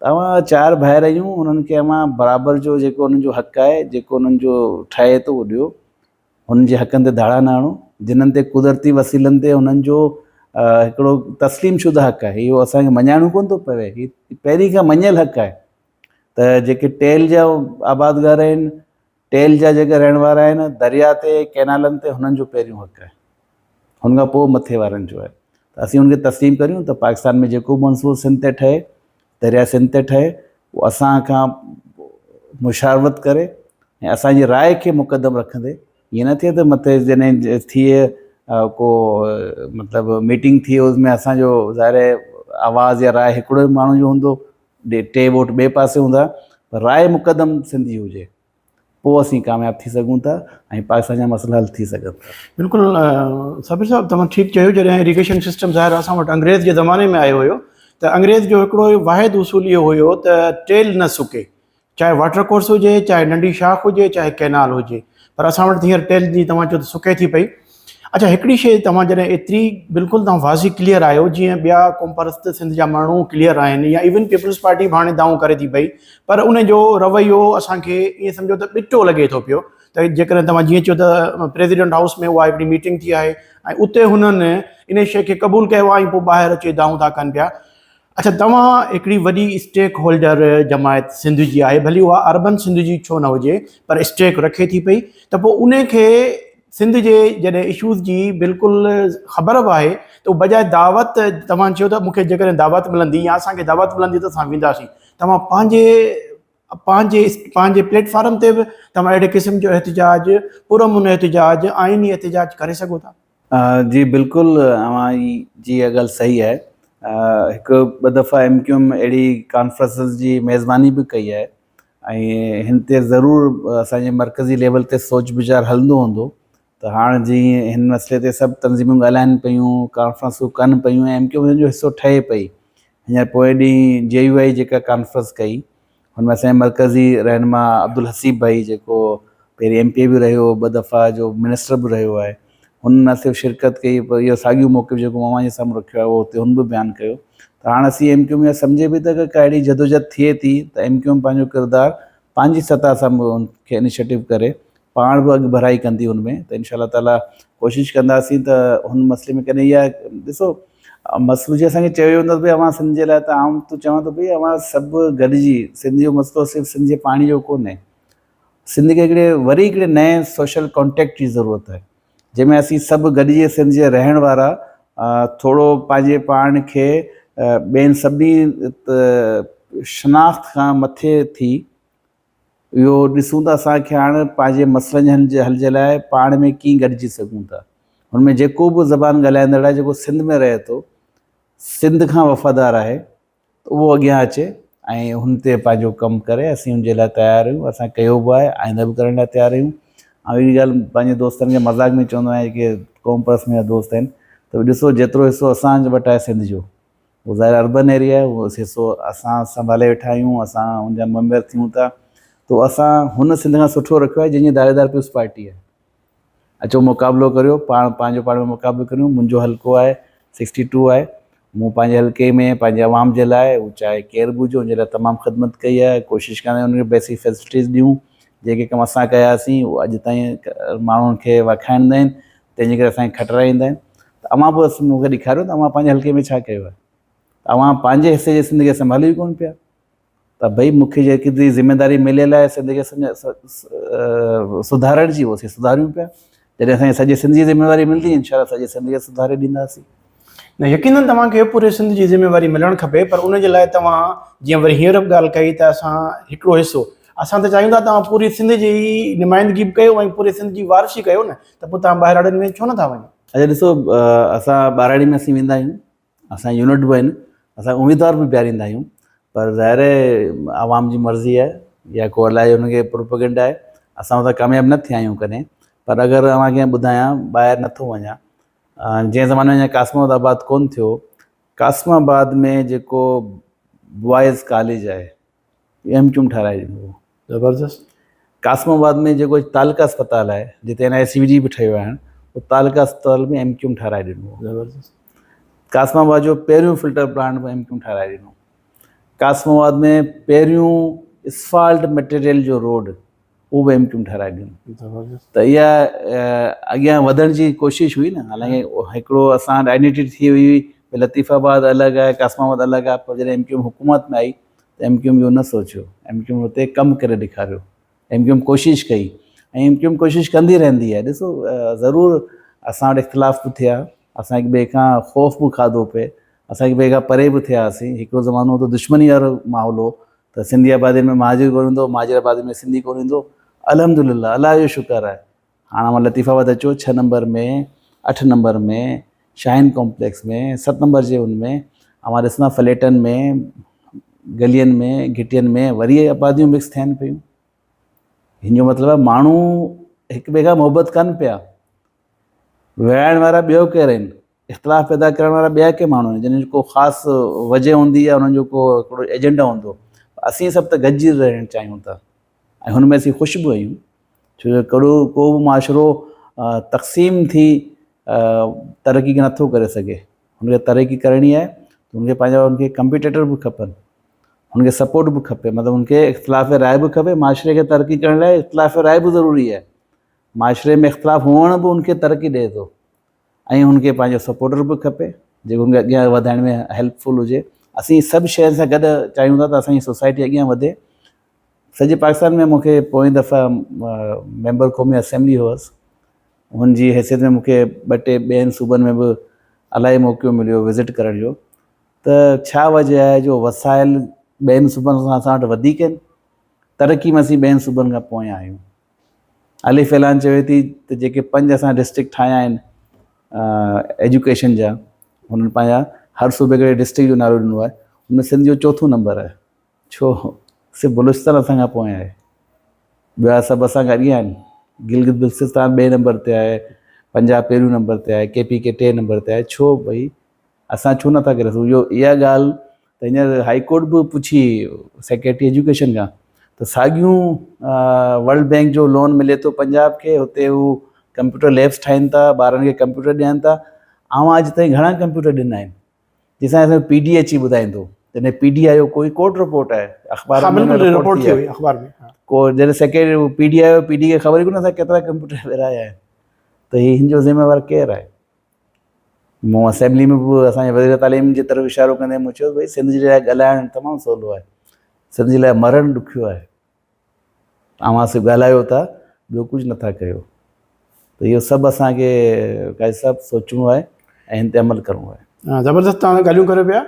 तव्हां 4 भाउर आहियूं, उन्हनि खे अवां बराबरि जो जेको उन्हनि जो हक़ु आहे, जेको उन्हनि जो ठहे थो उहो ॾियो। हुननि जे हक़नि ते धाड़ा न हणो, जिन्हनि ते कुदरती वसीलनि ते हुननि जो हिकिड़ो तस्लीम शुदा हक़ु आहे, इहो असांखे मञाइणो कोन थो पवे, हीउ पहिरीं खां मञियल हक़ु आहे त जेके टेल जा आबादगार आहिनि, टेल जा जेके रहण वारा आहिनि, दरिया ते कैनालनि ते, हुननि जो पहिरियों हक़ु आहे, हुन खां पोइ मथे वारनि जो आहे। त असीं हुनखे तस्लीम करियूं त पाकिस्तान में जेको बि मंसूर सिंध ते ठहे, दरिया सिंध ते ठहे, उहो असां खां मुशावरत करे ऐं असांजी राय खे मुक़दम रखंदे, ईअं न थिए त मथे जॾहिं थिए को मतिलबु मीटिंग थिए उसमें असांजो ज़ाहिर आवाज़ या राय हिकिड़ो ई माण्हू जो हूंदो, 2 वोट ॿिए पासे हूंदा, पर राय मुक़दम सिंधी हुजे, पोइ असीं कामयाबु थी सघूं था ऐं पाकिस्तान जा मसइला हल थी सघनि था। बिल्कुलु साबिर साहिबु तव्हां ठीकु चयो। जॾहिं इरिगेशन सिस्टम ज़ाहिर असां वटि अंग्रेज़ जे ज़माने में आयो हुयो त अंग्रेज़ जो हिकिड़ो वाहिद उसूल इहो हुयो त टेल न सुके, चाहे वाटर कोर्स हुजे, चाहे नंढी शाख हुजे, चाहे कैनाल हुजे, पर असां वटि हींअर टेल जी तव्हां चओ त सुके थी पई। अच्छा, हिकिड़ी शइ तव्हां जॾहिं एतिरी बिल्कुलु तव्हां वाज़ी क्लियर आहियो, जीअं ॿिया क़ौम परस्त सिंध जा माण्हू क्लियर आहिनि, या इवन पीपल्स पार्टी बि हाणे दाऊं करे थी पई, पर उन जो रवैयो असांखे ईअं सम्झो त ॿिटो लॻे थो पियो त जेकॾहिं तव्हां जीअं चओ त प्रेसिडेंट हाउस में उहा हिकिड़ी मीटिंग थी आहे ऐं उते हुननि इन शइ खे क़बूल कयो आहे ऐं पोइ ॿाहिरि अची दाऊं था कनि पिया। अच्छा, तव्हां हिकिड़ी वॾी स्टेक होल्डर जमायत सिंध जी आहे, भली उहा अर्बन सिंध जी छो न हुजे, पर स्टेक रखे थी पई, त पोइ उन खे सिंध जे जॾहिं इशूज़ जी बिल्कुलु ख़बर बि आहे त बजाए दावत, तव्हां चयो त मूंखे जेकॾहिं दावत मिलंदी या असांखे दावत मिलंदी त असां वेंदासीं, तव्हां पंहिंजे प्लेटफॉर्म ते बि तव्हां अहिड़े क़िस्म जो एहतिजाज, पुरअमन एहतिजाज, आइनी एहतिजाज करे सघो था। जी बिल्कुलु, अवां जी इहा ॻाल्हि सही आहे। हिकु ॿ दफ़ा MQM अहिड़ी कॉन्फ्रेंसिस जी मेज़बानी बि कई आहे ऐं हिन ते ज़रूरु असांजे मरकज़ी लेवल ते सोच वीचार हलंदो हूंदो। त हाणे जीअं हिन मसइले ते सभु तंज़ीमूं ॻाल्हाइनि पियूं, कॉन्फ्रेंसूं कनि पियूं ऐं MQM जो हिसो ठहे पई। हींअर पोइ ॾींहुं JUI जेका कॉन्फ्रेंस कई, हुनमें असांजे मरकज़ी रहनुमा अब्दुल हसीब भाई, जेको पहिरीं MPA बि रहियो, 2 दफ़ा जो मिनिस्टर बि रहियो आहे, हुन न सिर्फ़ु शिरकत कई, पर इहो साॻियो मौक़िफ़ जेको मां जे साम्हूं रखियो आहे उहो हुते हुन बि बयानु कयो। त हाणे असीं MQM इहा सम्झे बि त का अहिड़ी जदोजहद थिए थी त MQM पंहिंजो किरदारु पंहिंजी सतह सां उनखे इनिशिएटिव करे पाण बि अॻु भराई कंदी हुनमें। त इंशाअल्लाह ताला कोशिशि कंदासीं त हुन मसइले में कॾहिं इहा ॾिसो मसइलो जीअं असांखे चयो वेंदो त भई अवां सिंध जे लाइ, त आउं त चवां थो भई अवां सभु गॾिजी, सिंध जो मसइलो सिर्फ़ु सिंध जे पाणी जो कोन्हे, सिंध खे हिकिड़े नए सोशल कॉन्टेक्ट जी ज़रूरत आहे, जंहिंमें असीं सभु गॾिजी सिंध जे रहण वारा थोरो पंहिंजे पाण खे ॿियनि सभिनी शनाख़्त खां मथे थी इहो ॾिसूं था असांखे हाणे पंहिंजे मसइलनि जे हल जे लाइ पाण में कीअं गॾिजी सघूं था। हुनमें जेको बि ज़बान ॻाल्हाईंदड़ आहे, जेको सिंध में रहे थो, सिंध खां वफ़ादार आहे, उहो अॻियां अचे ऐं हुन ते पंहिंजो कमु करे। असीं हुनजे लाइ तयारु आहियूं, असां कयो बि आहे, आईंदा बि करण लाइ तयारु आहियूं। ऐं इहा ॻाल्हि पंहिंजे दोस्तनि खे मज़ाक में चवंदो आहियां कि क़ौम परस्त मुंहिंजा दोस्त आहिनि, त ॾिसो जेतिरो हिसो असांजे वटि आहे सिंध जो, उहो ज़ाहिर अर्बन एरिया आहे, उहो हिसो असां संभाले वेठा आहियूं, असां हुनजा मेंबर थियूं था, तो असां हुन सिंध खां सुठो रखियो आहे जंहिंजी दावेदार पीपुल्स पार्टी आहे। अचो मुक़ाबिलो करियो, पंहिंजो पाण में मुक़ाबिलो करियूं। मुंहिंजो हल्को आहे 62 आहे, मूं पंहिंजे हल्के में पंहिंजे आवाम जे लाइ, उहो चाहे केर बि हुजे, हुनजे लाइ तमामु ख़िदमत कई आहे। कोशिशि कंदा आहियूं उनखे बेसिक फैसिलिटीज़ ॾियूं, जेके कम असां कयासीं उहो अॼु ताईं माण्हुनि खे वखाईंदा आहिनि, तंहिंजे करे असांखे खटराईंदा आहिनि। त अवां बि मूंखे ॾेखारियो त अवां पंहिंजे हल्के में छा कयो आहे, अवां पंहिंजे हिसे जे सिंध खे संभालियो ई कोन पिया। त भई मूंखे जेतिरी ज़िमेदारी मिलियल आहे सिंध खे सुधारण जी, उहो असीं सुधारियूं पिया। जॾहिं असांखे सॼे सिंध जी ज़िमेवारी मिलंदी, इंशाअल्लाह सॼे सिंध खे सुधारे ॾींदासीं। न, यकीनन तव्हांखे पूरे सिंध जी ज़िमेवारी मिलणु खपे, पर उन जे लाइ तव्हां जीअं वरी हींअर बि ॻाल्हि कई त असां हिकिड़ो हिसो असां त चाहियूं था तव्हां पूरी सिंध जी नुमाइंदगी बि कयो ऐं पूरे सिंध जी वारसी कयो न, त पोइ तव्हां ॿाहिरि में छो नथा वञो? अच्छा ॾिसो, असां ॿाराड़ी में असीं वेंदा आहियूं, असां यूनिट बि आहिनि, असां उम्मीदवार बि बीहारींदा आहियूं, पर ज़ाहिर आहे आवाम जी मर्ज़ी आहे या को अलाए हुनखे प्रोपेगेंडा आहे, असां त कामयाबु न थिया आहियूं कॾहिं। पर अगरि मां कंहिं ॿुधायां ॿाहिरि नथो वञा, जंहिं ज़माने में कासमाबाद कोन थियो, कासमाबाद में जेको बॉइज़ कॉलेज आहे MQM ठाराए ॾिनो। ज़बरदस्त। कासमाबाद में जेको तालका अस्पताल आहे जिते NICVD बि ठहियो आहे, उहो तालका अस्पताल में MQM ठाराए ॾिनो। ज़बरदस्त। कासमाबाद जो पहिरियों फिल्टर प्लांट में MQM ठाराए ॾिनो। कासमाबाद में पहिरियों असफाल्ट मटेरियल जो रोड, उहो बि MQM ठाराए ॾिनो। ज़बरदस्त। त इहा अॻियां वधण जी कोशिशि हुई न। हालांकि हिकिड़ो असां आइडेंटिटी थी हुई भई लतीफ़ाबाद अलॻि आहे, कासमाबाद अलॻि आहे, पर जॾहिं MQM हुकूमत में आई त MQM इहो न सोचियो, MQM हुते कमु करे ॾेखारियो, MQM कोशिशि कई ऐं MQM कोशिशि कंदी रहंदी आहे। ॾिसो, ज़रूरु असां वटि इख़्तिलाफ़ बि थिया, असां हिक ॿिए खां ख़ौफ़ बि खाधो पिए, असां हिक ॿिए खां परे बि थियासीं। हिकिड़ो ज़मानो त दुश्मनी वारो माहौल हो, त सिंधी आबादी में महाजिर कोन ईंदो, महाजिर आबादी में सिंधी कोन ईंदो। अल्हम्दुलिल्लाह, अलाह जो शुक्र आहे, हाणे मां लतीफ़ाबाद अचो 6 नंबर में, 8 नंबर में, शाहीन कॉम्प्लेक्स में, 7 नंबर जे उनमें, मां ॾिसंदा फ्लैटनि में, गलियुनि में, घिटियुनि में वरी आबादियूं मिक्स थियनि पियूं। हिन जो मतिलबु आहे माण्हू हिक ॿिए खां मुहबत कनि पिया। विहाइण वारा ॿियो केरु आहिनि, इख़्तिलाफ़ पैदा करण वारा ॿिया के माण्हू आहिनि जिन्हनि जो को ख़ासि वजह हूंदी आहे, उन्हनि जो को हिकिड़ो एजेंडा हूंदो। असीं सभु त गॾिजी रहणु चाहियूं था ऐं हुन में असीं ख़ुशि बि आहियूं, छो जो को बि मुआशिरो तक़सीम थी तरक़ी नथो करे सघे। हुनखे तरक़ी करणी आहे त हुनखे पंहिंजा हुनखे कंपिटेटर बि खपनि, हुनखे सपोर्ट बि खपे, मतिलबु हुनखे इख़्तिलाफ़ राय बि खपे। माशरे खे तरक़ी करण लाइ इख़्तिलाफ़ राय बि ज़रूरी आहे। माशरे में इख़्तिलाफ़ हुअण बि हुनखे तरक़ी ॾिए थो ऐं हुनखे पंहिंजो सपोर्टर बि खपे जेको हुनखे अॻियां वधाइण में हेल्पफुल हुजे। असीं सभु शयुनि सां गॾु चाहियूं था त असांजी सोसाइटी अॻियां वधे। सॼे पाकिस्तान में मूंखे पोइ दफ़ा मेंबर क़ौमी असेंबली हुअसि, हुनजी हैसियत में मूंखे 2-टे ॿियनि सूबनि में बि इलाही मौक़ो मिलियो विज़िट करण जो। त छा वजह आहे जो वसाइल ॿियनि सूबनि सां असां वटि वधीक आहिनि, तरक़ी में असीं ॿियनि सूबनि खां पोयां आहियूं। अलिफ ऐलान चवे थी त जेके 5 असां डिस्ट्रिक्ट ठाहिया आहिनि एजुकेशन जा, हुननि पंहिंजा हर सूबे खे डिस्ट्रिक्ट जो नालो ॾिनो आहे, हुन सिंध जो 4थों नंबर आहे। छो? सिर्फ़ु बलूचिस्तान असां खां पोयां आहे, ॿिया सभु असां खां अॻियां आहिनि। गिलगित बल्तिस्तान 2 नंबर ते आहे, पंजाब पहिरियों नंबर ते आहे, KPK 3 नंबर ते आहे। छो भई असां छो नथा करे सघूं? इहा ॻाल्हि त हींअर हाई कोर्ट बि पुछी सेक्रेटरी एजुकेशन खां, त साॻियूं वर्ल्ड बैंक जो लोन मिले थो पंजाब खे, हुते हू कंप्यूटर लैब्स ठाहिनि था, ॿारनि खे कंप्यूटर ॾियनि था। ऐं अॼु ताईं घणा कंप्यूटर ॾिना आहिनि जंहिंसां असांजो PD अची ॿुधाईंदो, जॾहिं PD आयो कोई कोर्ट रिपोर्ट आहे, अख़बार में रिपोर्ट थी अख़बार में को जॾहिं सेक्रेटरी PD आयो, PD खे ख़बर ई कोन असां केतिरा कंप्यूटर विराया आहिनि। त हिन जो ज़िम्मेवारु केरु आहे? मूं असेंबली में बि असांजे वज़ीर तालीम जे तरफ़ इशारो कंदे मूं चयो भई सिंध जे लाइ ॻाल्हाइणु तमामु सवलो आहे, सिंध जे लाइ मरणु ॾुखियो आहे। अवां सिर्फ़ु ॻाल्हायो था, ॿियो कुझु नथा कयो। त इहो सभु असांखे काई सभु सोचणो आहे ऐं हिन ते अमल करिणो आहे। ज़बरदस्त तव्हां ॻाल्हियूं करे पिया।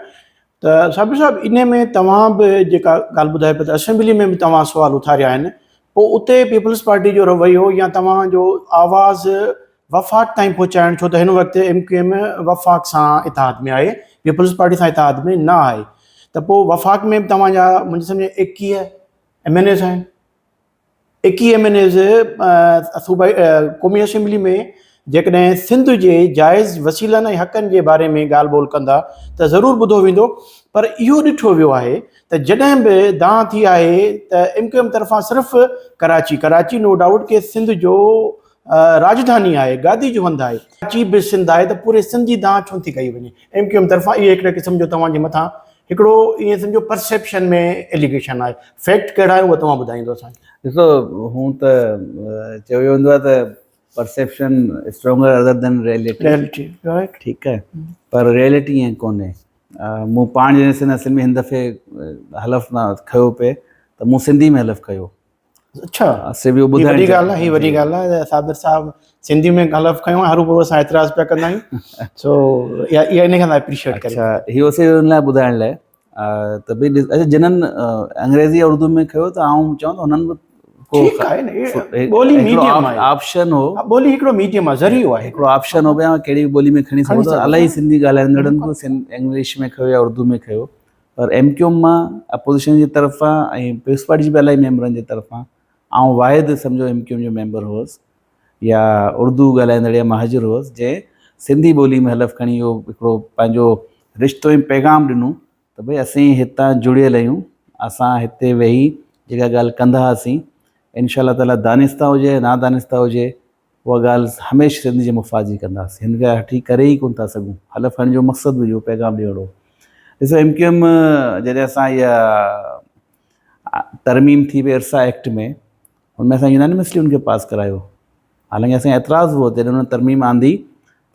त साबिर साहिबु, इन में तव्हां बि जेका ॻाल्हि ॿुधाए पिया त असेंबली में बि तव्हां सुवाल उथारिया आहिनि, पोइ उते पीपल्स पार्टी जो रवैयो या तव्हांजो आवाज़ु वफ़ाक़ ताईं पहुचाइणु, छो त हिन वक़्तु MQM वफ़ाक़ सां इतिहाद में आहे, पीपल्स पार्टी सां इतिहाद में न आहे, त पोइ वफ़ाक़ में बि तव्हांजा मुंहिंजे सम्झ 21 MNAs आहिनि। 21 MNAs सूबाई क़ौमी असेंबली में जेकॾहिं सिंध जे जाइज़ वसीलनि ऐं हक़नि जे बारे में ॻाल्हि ॿोल कंदा त ज़रूरु ॿुधो वेंदो। पर इहो ॾिठो वियो आहे त जॾहिं बि दांह थी आहे त MQM तरफ़ां सिर्फ़ु कराची नो डाउट के सिंध जो राजधानी आहे, गादी जो हंधु आहे, कराची बि सिंध आहे, त पूरे सिंध जी दांह छो थी कई वञे MQM तरफ़ां? इहे हिकिड़े क़िस्म जो तव्हांजे मथां हिकिड़ो ईअं सम्झो परसेप्शन में एलिगेशन आहे। फैक्ट कहिड़ा आहे उहो तव्हां ॿुधाईंदो असांखे। ॾिसो, हूं त चयो वेंदो आहे त perception stronger other than reality, ठीकु आहे, पर रियलिटी ईअं कोन्हे। मूं पाण जॾहिं सिंध असेंबली में हिन दफ़े हलफ़ न खयो पिए त मूं सिंधी में हलफ़ कयो। अच्छा, सिर्फ़ु इहो ॿुधाइण वॾी ॻाल्हि आहे, हीअ वॾी ॻाल्हि आहे। साबिर साहिबु सिंधी में हलफ़ खयो आहे, हरू भरू असां एतिराज़ पिया कंदा आहियूं। सो इहा इन खां एप्रिशिएट करे। अच्छा, इहो सिर्फ़ु हुन लाइ ॿुधाइण लाइ त भई अच्छा जिन्हनि अंग्रेज़ी उर्दू में कयो त आउं चवां त हुननि बि ठीकु आहे न, ॿोली मीडियम आहे, ऑप्शन हो, ॿोली हिकिड़ो मीडियम आहे, ज़रियो आहे, हिकिड़ो ऑप्शन हो, भई कहिड़ी बि ॿोली में खणी सघो था। इलाही सिंधी ॻाल्हाईंदड़नि बि इंग्लिश में कयो या उर्दू में कयो, पर MQM मां अपोज़िशन जी तरफ़ां ऐं पीपल्स पार्टी जी बि इलाही मेंबरनि जी तरफ़ां आउं वाहिद सम्झो MQM जो मेंबर हुउसि या उर्दू ॻाल्हाईंदड़ या महाजर हुउसि जंहिं सिंधी ॿोली में हलफ़ खणी इहो हिकिड़ो पंहिंजो रिश्तो ऐं पैगाम ॾिनो त भई असीं हितां जुड़ियल आहियूं, असां हिते वेही जेका ॻाल्हि कंदा हुआसीं इंशाअल्लाह ताला दानिस्ता हुजे ना दानिस्ता हुजे उहा ॻाल्हि हमेशह सिंध जे मुफ़ाद जी कंदासीं, हिन खे हठी करे ई कोन था सघूं। हलफ़ खणण जो मक़सदु बि इहो पैगाम ॾियणो। ॾिसो MQM जॾहिं असां इहा तरमीम थी वई इरसा एक्ट में, हुनमें असां यूनानिमसली हुनखे पास करायो, हालांकि असांखे एतिराज़ु हुओ जॾहिं हुन तरमीम आंदी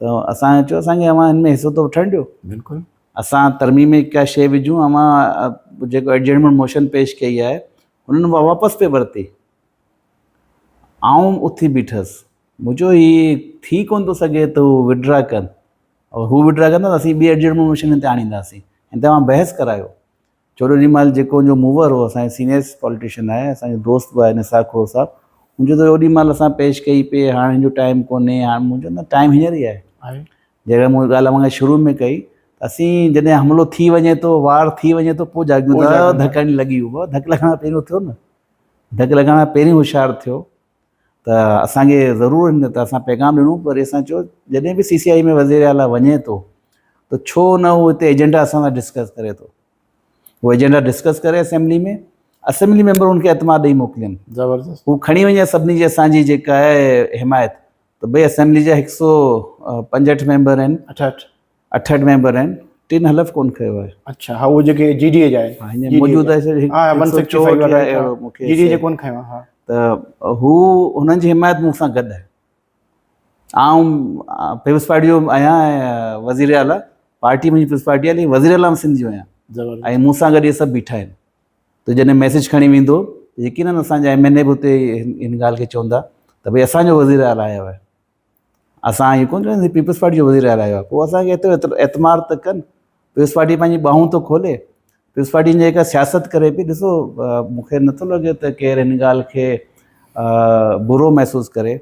त असां चयो असांखे अवां हिन में हिसो त वठणु ॾियो, बिल्कुलु असां तरमीम में का शइ विझूं, अवां जेको एडजमेंट मोशन पेश कई आहे हुननि वापसि पे वरिती, आउं उथी बीठसि, मुंहिंजो हीउ थी कोन थो सघे त हू विड्रा कनि, और हू विड्रा कंदा त असीं ॿी एडजमेंट मोशन हिते आणींदासीं, हिन ते मां बहस करायो। छो ओॾी महिल जेको मुंहिंजो मूवर हो, असांजो सीनियर पॉलिटिशियन आहे, असांजो दोस्त बि आहे निसार खोड़ साहब, मुंहिंजो त ओॾी महिल असां पेश कई पे हाणे हिन जो टाइम कोन्हे, हाणे मुंहिंजो न टाइम हींअर ई आहे। जॾहिं मूं ॻाल्हि मां शुरू में कई, असीं जॾहिं हमिलो थी वञे थो, वार थी वञे थो, पोइ जाॻियूं था, धक हणी लॻी हुओ, धक लॻण खां पहिरियों थियो न, धक लॻण खां पहिरीं होशियारु थियो त असांखे ज़रूरु हिन त असां पैगाम ॾिनो, पर असां चयो जॾहिं बि CCI में वज़ीर आला वञे थो त छो न उहो हिते एजेंडा असां सां डिस्कस करे थो, उहो एजेंडा डिस्कस करे असेंबली में, असेंबली मेंबर हुनखे एतमाद ॾेई मोकिलियनि, ज़बरदस्त, हू खणी वञे सभिनी जी असांजी जेका आहे हिमायत, त भई असेंबली जा 165 मेंबर आहिनि, 68 मेंबर आहिनि, टिनि हलफ़ कोन कयो आहे। अच्छा, हा उहो जेके GDA जा आहिनि, मौजूदु आहे, हा 165 वारा GDA जे कोन खयो, हा त हू हुननि जी हिमायत मूंसां गॾु आहे। आउं पीपल्स पार्टी जो आहियां ऐं वज़ीर आला, पार्टी मुंहिंजी पीपल्स पार्टी आहे, वज़ीर आला सिंध जो आहियां, ऐं मूंसां गॾु इहे सभु बीठा आहिनि। त जॾहिं मैसेज खणी वेंदो यकीननि असांजा MNA बि हुते हिन ॻाल्हि खे चवंदा त भई असांजो वज़ीर आला आयो आहे, असां इहो कोन चवंदासीं पीपल्स पार्टी जो वज़ीर आला आयो आहे, पोइ असांखे एतिरो एतमाद त कनि, पीपल्स पार्टी पंहिंजी ॿाहूं तो खोले, पीपल्स पार्टी जेका सियासत करे पई, ॾिसो मूंखे नथो लॻे त केरु हिन ॻाल्हि खे बुरो महसूसु करे।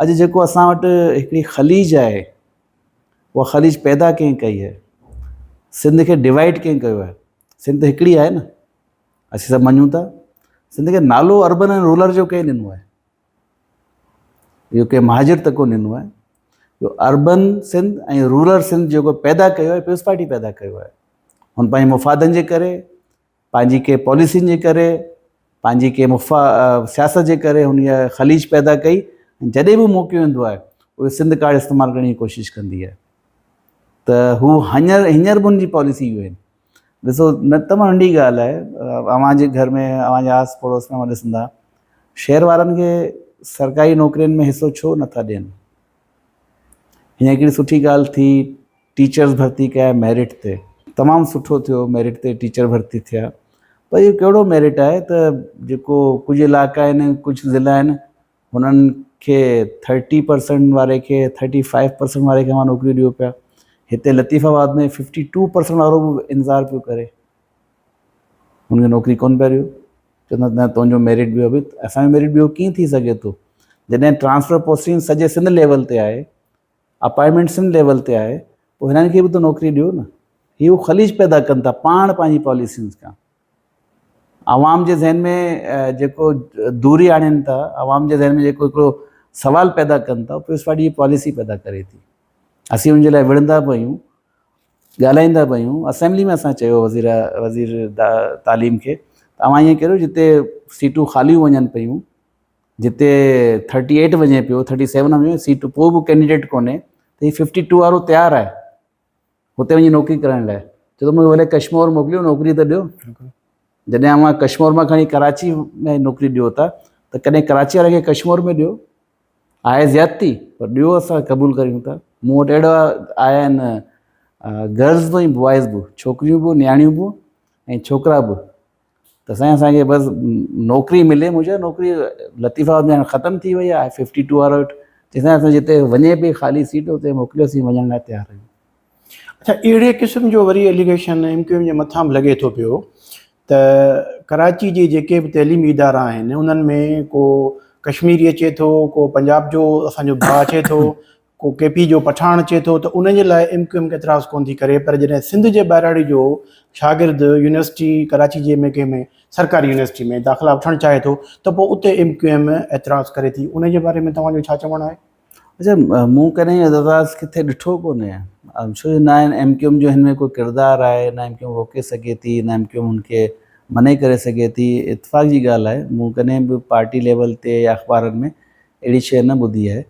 अॼु जेको असां वटि हिकिड़ी ख़लीज आहे, उहा ख़लीज पैदा कंहिं कई आहे, सिंध खे डिवाइड कंहिं कयो आहे, सिंध हिकिड़ी आहे न, असीं सभु मञूं था, सिंध खे नालो अर्बन ऐं रूरल जो कंहिं ॾिनो आहे, इहो कंहिं महाजिर त कोन ॾिनो आहे, इहो अर्बन सिंध ऐं रूरल सिंध जेको पैदा कयो आहे पीपल्स पार्टी पैदा कयो आहे, हुन पंहिंजे मुफ़ादनि जे करे, पंहिंजी के पॉलिसियुनि जे करे, पंहिंजी के सियासत जे करे हुन ख़लीज पैदा कई, जॾहिं बि मौक़ो ईंदो आहे उहे सिंध कार्ड इस्तेमालु करण जी कोशिशि कंदी आहे, त हू हींअर बि हुनजी पॉलिसी इहो आहिनि। ॾिसो न तमामु नंढी ॻाल्हि आहे, अव्हांजे घर में अव्हांजे आस पड़ोस में ॾिसंदा, शहर वारनि खे सरकारी नौकिरियुनि में हिसो छो नथा ॾियनि, हीअं हिकिड़ी सुठी ॻाल्हि थी, टीचर्स भर्ती कया मेरिट ते, तमामु सुठो थियो, मेरिट ते टीचर भर्ती थिया, पर इहो कहिड़ो मेरिट आहे त जेको कुझु इलाइक़ा आहिनि, कुझु ज़िला आहिनि, हुननि खे 30% वारे खे 35% वारे खे मां नौकिरी ॾियो पिया, हिते लतीफ़ाबाद में 52% वारो बि इंतज़ारु पियो करे, हुनखे नौकिरी कोन पिया ॾियो, चवंदा न तुंहिंजो मेरिट ॿियो बि, असांजो मेरिट ॿियो कीअं थी सघे थो, जॾहिं ट्रांसफ़र पोस्टिंग सॼे सिंध लेवल ते आहे, अपॉइंटमेंट सिंध लेवल ते आहे, पोइ हिननि खे बि त नौकिरी ॾियो न, इहो ख़लीज पैदा कनि था पाण पंहिंजी पॉलिसियुनि खां, आवाम जे ज़हन में जेको दूरी आणनि था, आवाम जे ज़हन में जेको हिकिड़ो सवाल पैदा कनि था, पीपल्स पार्टी जी पॉलिसी पैदा करे थी। असीं हुनजे लाइ विढ़ंदा पियूं, ॻाल्हाईंदा पियूं, असेंबली में असां चयो वज़ीर तालीम खे, तव्हां ईअं करियो जिते सीटूं ख़ालियूं वञनि पियूं, जिते 38 वञे पियो, 37 वञे सीटूं, पोइ बि कैंडिडेट कोन्हे, त हीउ 52 वारो तयारु आहे हुते वञी नौकिरी करण लाइ, छो त मूंखे भले कश्मीर मोकिलियो, नौकिरी त ॾियो, जॾहिं मां कश्मीर मां खणी कराची में नौकिरी ॾियो था, त कॾहिं कराची वारे खे कश्मीर में ॾियो, आहे ज़्यादती, पर ॾियो, असां क़बूल करियूं था। मूं वटि अहिड़ा आया आहिनि गर्ल्स बि बॉइज़ बि, छोकिरियूं बि, नियाणियूं बि ऐं छोकिरा बि, त असांखे बसि नौकिरी मिले, मुंहिंजो नौकिरी लतीफ़ाबाद में ख़तमु थी वई आहे, 52 वारो वटि, जंहिंसां असां जिते वञे पई ख़ाली सीट, हुते मोकिलियोसीं, वञण लाइ तयारु आहियूं। अच्छा, अहिड़े क़िस्म जो वरी एलिगेशन MQM जे मथां बि लॻे थो पियो त कराची जे जेके बि तइलीमी इदारा आहिनि उन्हनि में को कश्मीरी अचे थो, को पंजाब जो असांजो भाउ अचे थो, को KP जो पठान अचे थो, त उन जे लाइ MQM के एतिराज़ु कोन थी करे। पर जॾहिं सिंध जे ॿाहिराड़ी जो शागिर्द यूनिवर्सिटी कराची जे में सरकारी यूनिवर्सिटी में दाख़िला वठणु चाहे थो त पोइ उते MQM एतिराज़ु करे थी। उन जे बारे में तव्हांजो छा चवणु आहे? अच्छा, मूं कॾहिं एतिराज़ु किथे ॾिठो कोन्हे। छो जो न MQM जो हिन में कोई किरदारु आहे, न MQM रोके सघे थी, न MQM हुनखे मने करे सघे थी। इतफ़ाक़ जी ॻाल्हि आहे, मूं कॾहिं बि पार्टी लेवल ते या अख़बारनि में अहिड़ी शइ न ॿुधी आहे।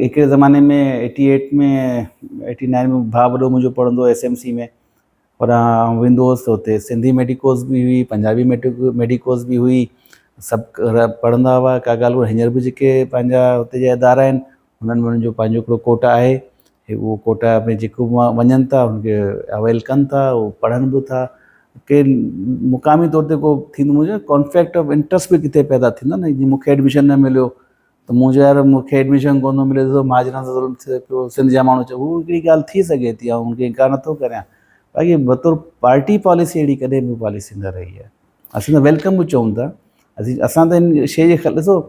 हिकिड़े ज़माने में 88 में 89 में भाउ वॾो मुंहिंजो पढ़ंदो SMC में, पर वेंदो हुअसि त हुते सिंधी मेडिकोस बि हुई, पंजाबी मेडिकोस बि हुई, सभु पढ़ंदा हुआ। का ॻाल्हि हींअर बि जेके पंहिंजा हुते जा इदारा आहिनि हुननि में हुननि जो पंहिंजो हिकिड़ो कोटा आहे। उहो कोटा में जेको वञनि था हुनखे अवेल कनि था, उहो पढ़नि बि था। के मुक़ामी तौर ते को थींदो मुंहिंजो कॉन्फ्लिक्ट ऑफ इंट्रस्ट बि किथे पैदा थींदो न। जीअं मूंखे एडमिशन न मिलियो त मुंहिंजो यार मूंखे एडमिशन कोन थो मिले त महाजन सां ज़ुल्म थिए पियो, सिंध जा माण्हू चयो, उहा हिकिड़ी ॻाल्हि थी सघे थी, ऐं हुनखे इनकार नथो करियां। बाक़ी बतौर पार्टी पॉलिसी अहिड़ी कॾहिं बि पॉलिसी न रही आहे। असीं त वेलकम बि चऊं था। असां त हिन शइ जे ॾिसो,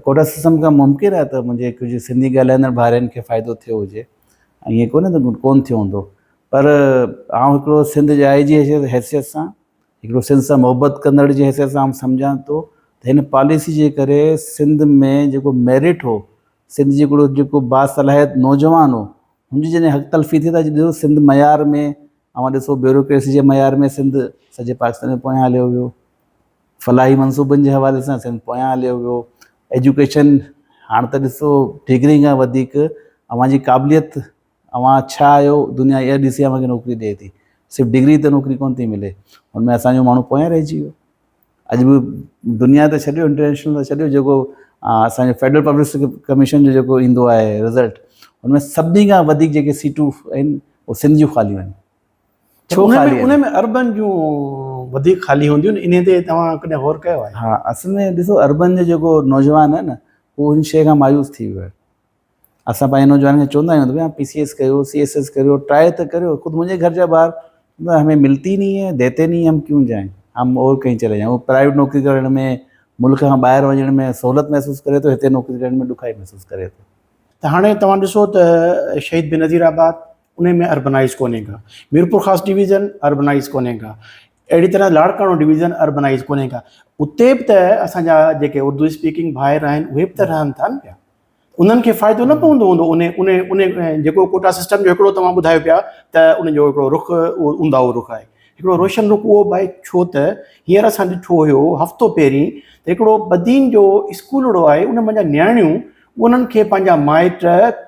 कोटा सिस्टम खां मुमकिन आहे त मुंहिंजे कुझु सिंधी ॻाल्हाईंदड़ भाउरनि खे फ़ाइदो थियो हुजे, ऐं ईअं कोन्हे त कोन थियो हूंदो। पर आउं हिकिड़ो सिंध जा आई जी हैसियत सां, हिकिड़ो सिंध सां मुहबत कंदड़ जी हैसियत सां सम्झां थो त हिन पॉलिसी जे करे सिंध में जेको मेरिट हो, सिंध जो हिकिड़ो जेको बासलाहियत नौजवान हो, हुनजी जॾहिं हक़ तलफ़ी थी त ॾिसो सिंध मयार में, ऐं ॾिसो ब्यूरोक्रेसी जे मयार में सिंध सॼे पाकिस्तान में पोयां हलियो वियो। फलाही मनसूबनि जे हवाले सां सिंध पोयां हलियो वियो। एजुकेशन हाणे त ॾिसो डिग्री खां वधीक अव्हांजी क़ाबिलियत, अव्हां छा आहियो, दुनिया इहा ॾिसी अव्हांखे नौकिरी ॾिए थी। सिर्फ़ु डिग्री ते नौकिरी कोन थी मिले, हुनमें असांजो माण्हू पोयां रहिजी वियो। अॼु बि दुनिया त छॾियो, इंटरनेशनल त छॾियो, जेको असांजो फेडरल पब्लिक कमीशन जो जेको ईंदो आहे रिज़ल्ट, हुनमें सभिनी खां वधीक जेके सीटूं आहिनि उहे सिंध जूं ख़ालियूं आहिनि। छो ख़ाली? उन में अर्बन जूं वधीक ख़ाली हूंदियूं, इन ते तव्हां कॾहिं गौर कयो आहे? हा, असल में ॾिसो अर्बन जो जेको नौजवान आहे न, उहो हिन शइ खां मायूस थी वियो आहे। असां पंहिंजे नौजवान खे चवंदा आहियूं त भई PCS कयो, CSS करियो, ट्राए त करियो। ख़ुदि मुंहिंजे घर जा ॿार हमें मिलती नहीं है, देते नहीं, हम क्यों जाएं, हम और कहीं चले जाएं। वो प्राइवेट नौकरी करण में, मुल्क खां ॿाहिरि वञण में सहूलियत महसूसु करे थो, हिते नौकरी करण में ॾुखाई महसूसु करे थो। त हाणे तव्हां ॾिसो त शहीद बेनज़ीराबाद उन में अर्बनाइज़ कोन्हे का, मीरपुर ख़ासि डिवीज़न अर्बनाइज़ कोन्हे का, अहिड़ी तरह लाड़काणो डिवीज़न अर्बनाइज़ कोन्हे का। उते बि त असांजा जेके उर्दू स्पीकिंग भाइर आहिनि उहे बि त रहनि था न पिया। उन्हनि खे फ़ाइदो न पवंदो हूंदो उन उन उन जेको कोटा सिस्टम जो हिकिड़ो तव्हां ॿुधायो पिया त उनजो हिकिड़ो रुख उहो ऊंदाहो रुख आहे, हिकिड़ो रोशन रुख उहो भाई। छो त हींअर असां ॾिठो हुयो हफ़्तो पहिरीं त हिकिड़ो बदीन जो स्कूलड़ो आहे, उन मुंहिंजा नियाणियूं उन्हनि खे पंहिंजा माइट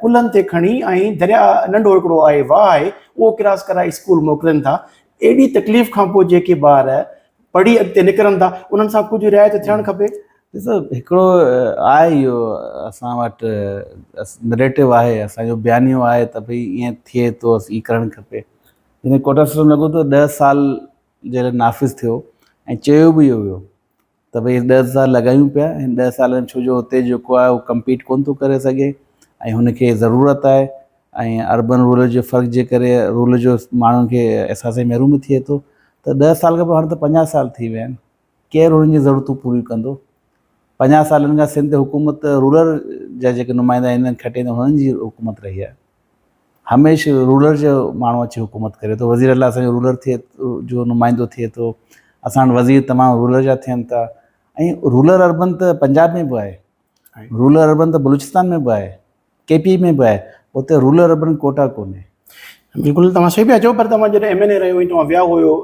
कुलनि ते खणी ऐं दरिया नंढो हिकिड़ो आहे वाह आहे, उहो क्रॉस कराए स्कूल मोकिलनि था। एॾी तकलीफ़ खां पोइ जेके ॿार पढ़ी अॻिते निकिरनि था, उन्हनि सां कुझु रिआयत थियणु खपे। ॾिसो हिकिड़ो आहे इहो असां वटि नरेटिव आहे, असांजो बयानियो आहे त भई ईअं थिए थो, ई करणु खपे। हिन कोटा सिस्टम लॻो त 10 साल जे लाइ नाफ़िज़ थियो, ऐं चयो बि इहो वियो त भई 10 साल लॻायूं पिया। हिन 10 सालनि छो जो हुते जेको आहे उहो कम्पीट कोन थो करे सघे, ऐं हुनखे ज़रूरत आहे, ऐं अर्बन रूरल जे फ़र्क़ु जे करे रूरल जो माण्हुनि खे अहसास महरूम थिए थो। त 10 साल खां पोइ हाणे त 50 साल थी विया आहिनि, केरु हुननि जी ज़रूरतूं पूरियूं कंदो? 50 सालनि खां सिंध हुकूमत रूरल जा जेके नुमाइंदा ईंदा आहिनि खटे, हुननि जी हुकूमत रही आहे। हमेशह रूरल जो माण्हू अची हुकूमत करे थो। वज़ीर अला असांजो रूरल थिए जो नुमाइंदो थिए थो, असां वटि वज़ीर तमामु रूरल जा थियनि था। ऐं रूरल अर्बन त पंजाब में बि आहे, रूरल अर्बन त बलूचिस्तान में बि आहे, KP में बि आहे, उते रूरल अर्बन कोटा कोन्हे। बिल्कुलु तव्हां सही पिया चओ, पर तव्हां जॾहिं MNA रहियो हुई, तव्हां विया हुयो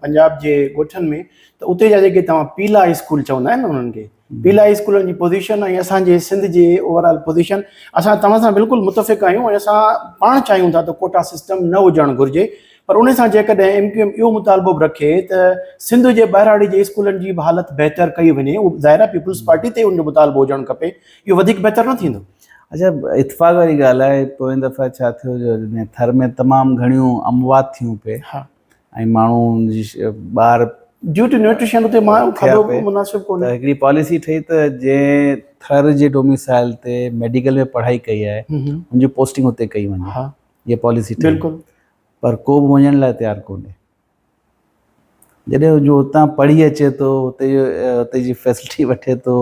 पंजाब जे ॻोठनि में, त उते जा जेके तव्हां पीला स्कूल चवंदा आहिनि न, उन्हनि खे पीला स्कूलनि जी पोज़ीशन ऐं असांजे सिंध जे ओवरऑल पोज़ीशन, असां तव्हां सां बिल्कुलु मुतफ़िक़ आहियूं। ऐं असां पाण चाहियूं था त कोटा सिस्टम न हुजणु घुरिजे, पर उन सां जेकॾहिं MQM इहो मुतालबो बि रखे त सिंध जे ॿाहिराड़ी जे स्कूलनि जी बि हालत बहितर कई वञे, उहो ज़ाहिर आहे पीपुल्स पार्टी ते उनजो मुतालबो हुजणु खपे, इहो वधीक बहितर न थींदो? अच्छा, इतफ़ाक़ वारी ॻाल्हि आहे, पोइ दफ़ा छा थियो जो थर में तमामु घणियूं अमवात थियूं पे, हा, ऐं माण्हू जी ॿार ड्यू टू न्यूट्रिशन उते खाधो मुनासिबु कोन्हे। त हिकिड़ी पॉलिसी ठही त जंहिं थर जे डोमिसाइल ते मेडिकल में पढ़ाई कई आहे, हुनजी पोस्टिंग हुते कई वञे। हा, इहा पॉलिसी ठही। बिल्कुलु। पर को बि वञण लाइ तयारु कोन्हे। जॾहिं जो हुतां पढ़ी अचे थो, हुते जी फैसिलिटी वठे थो,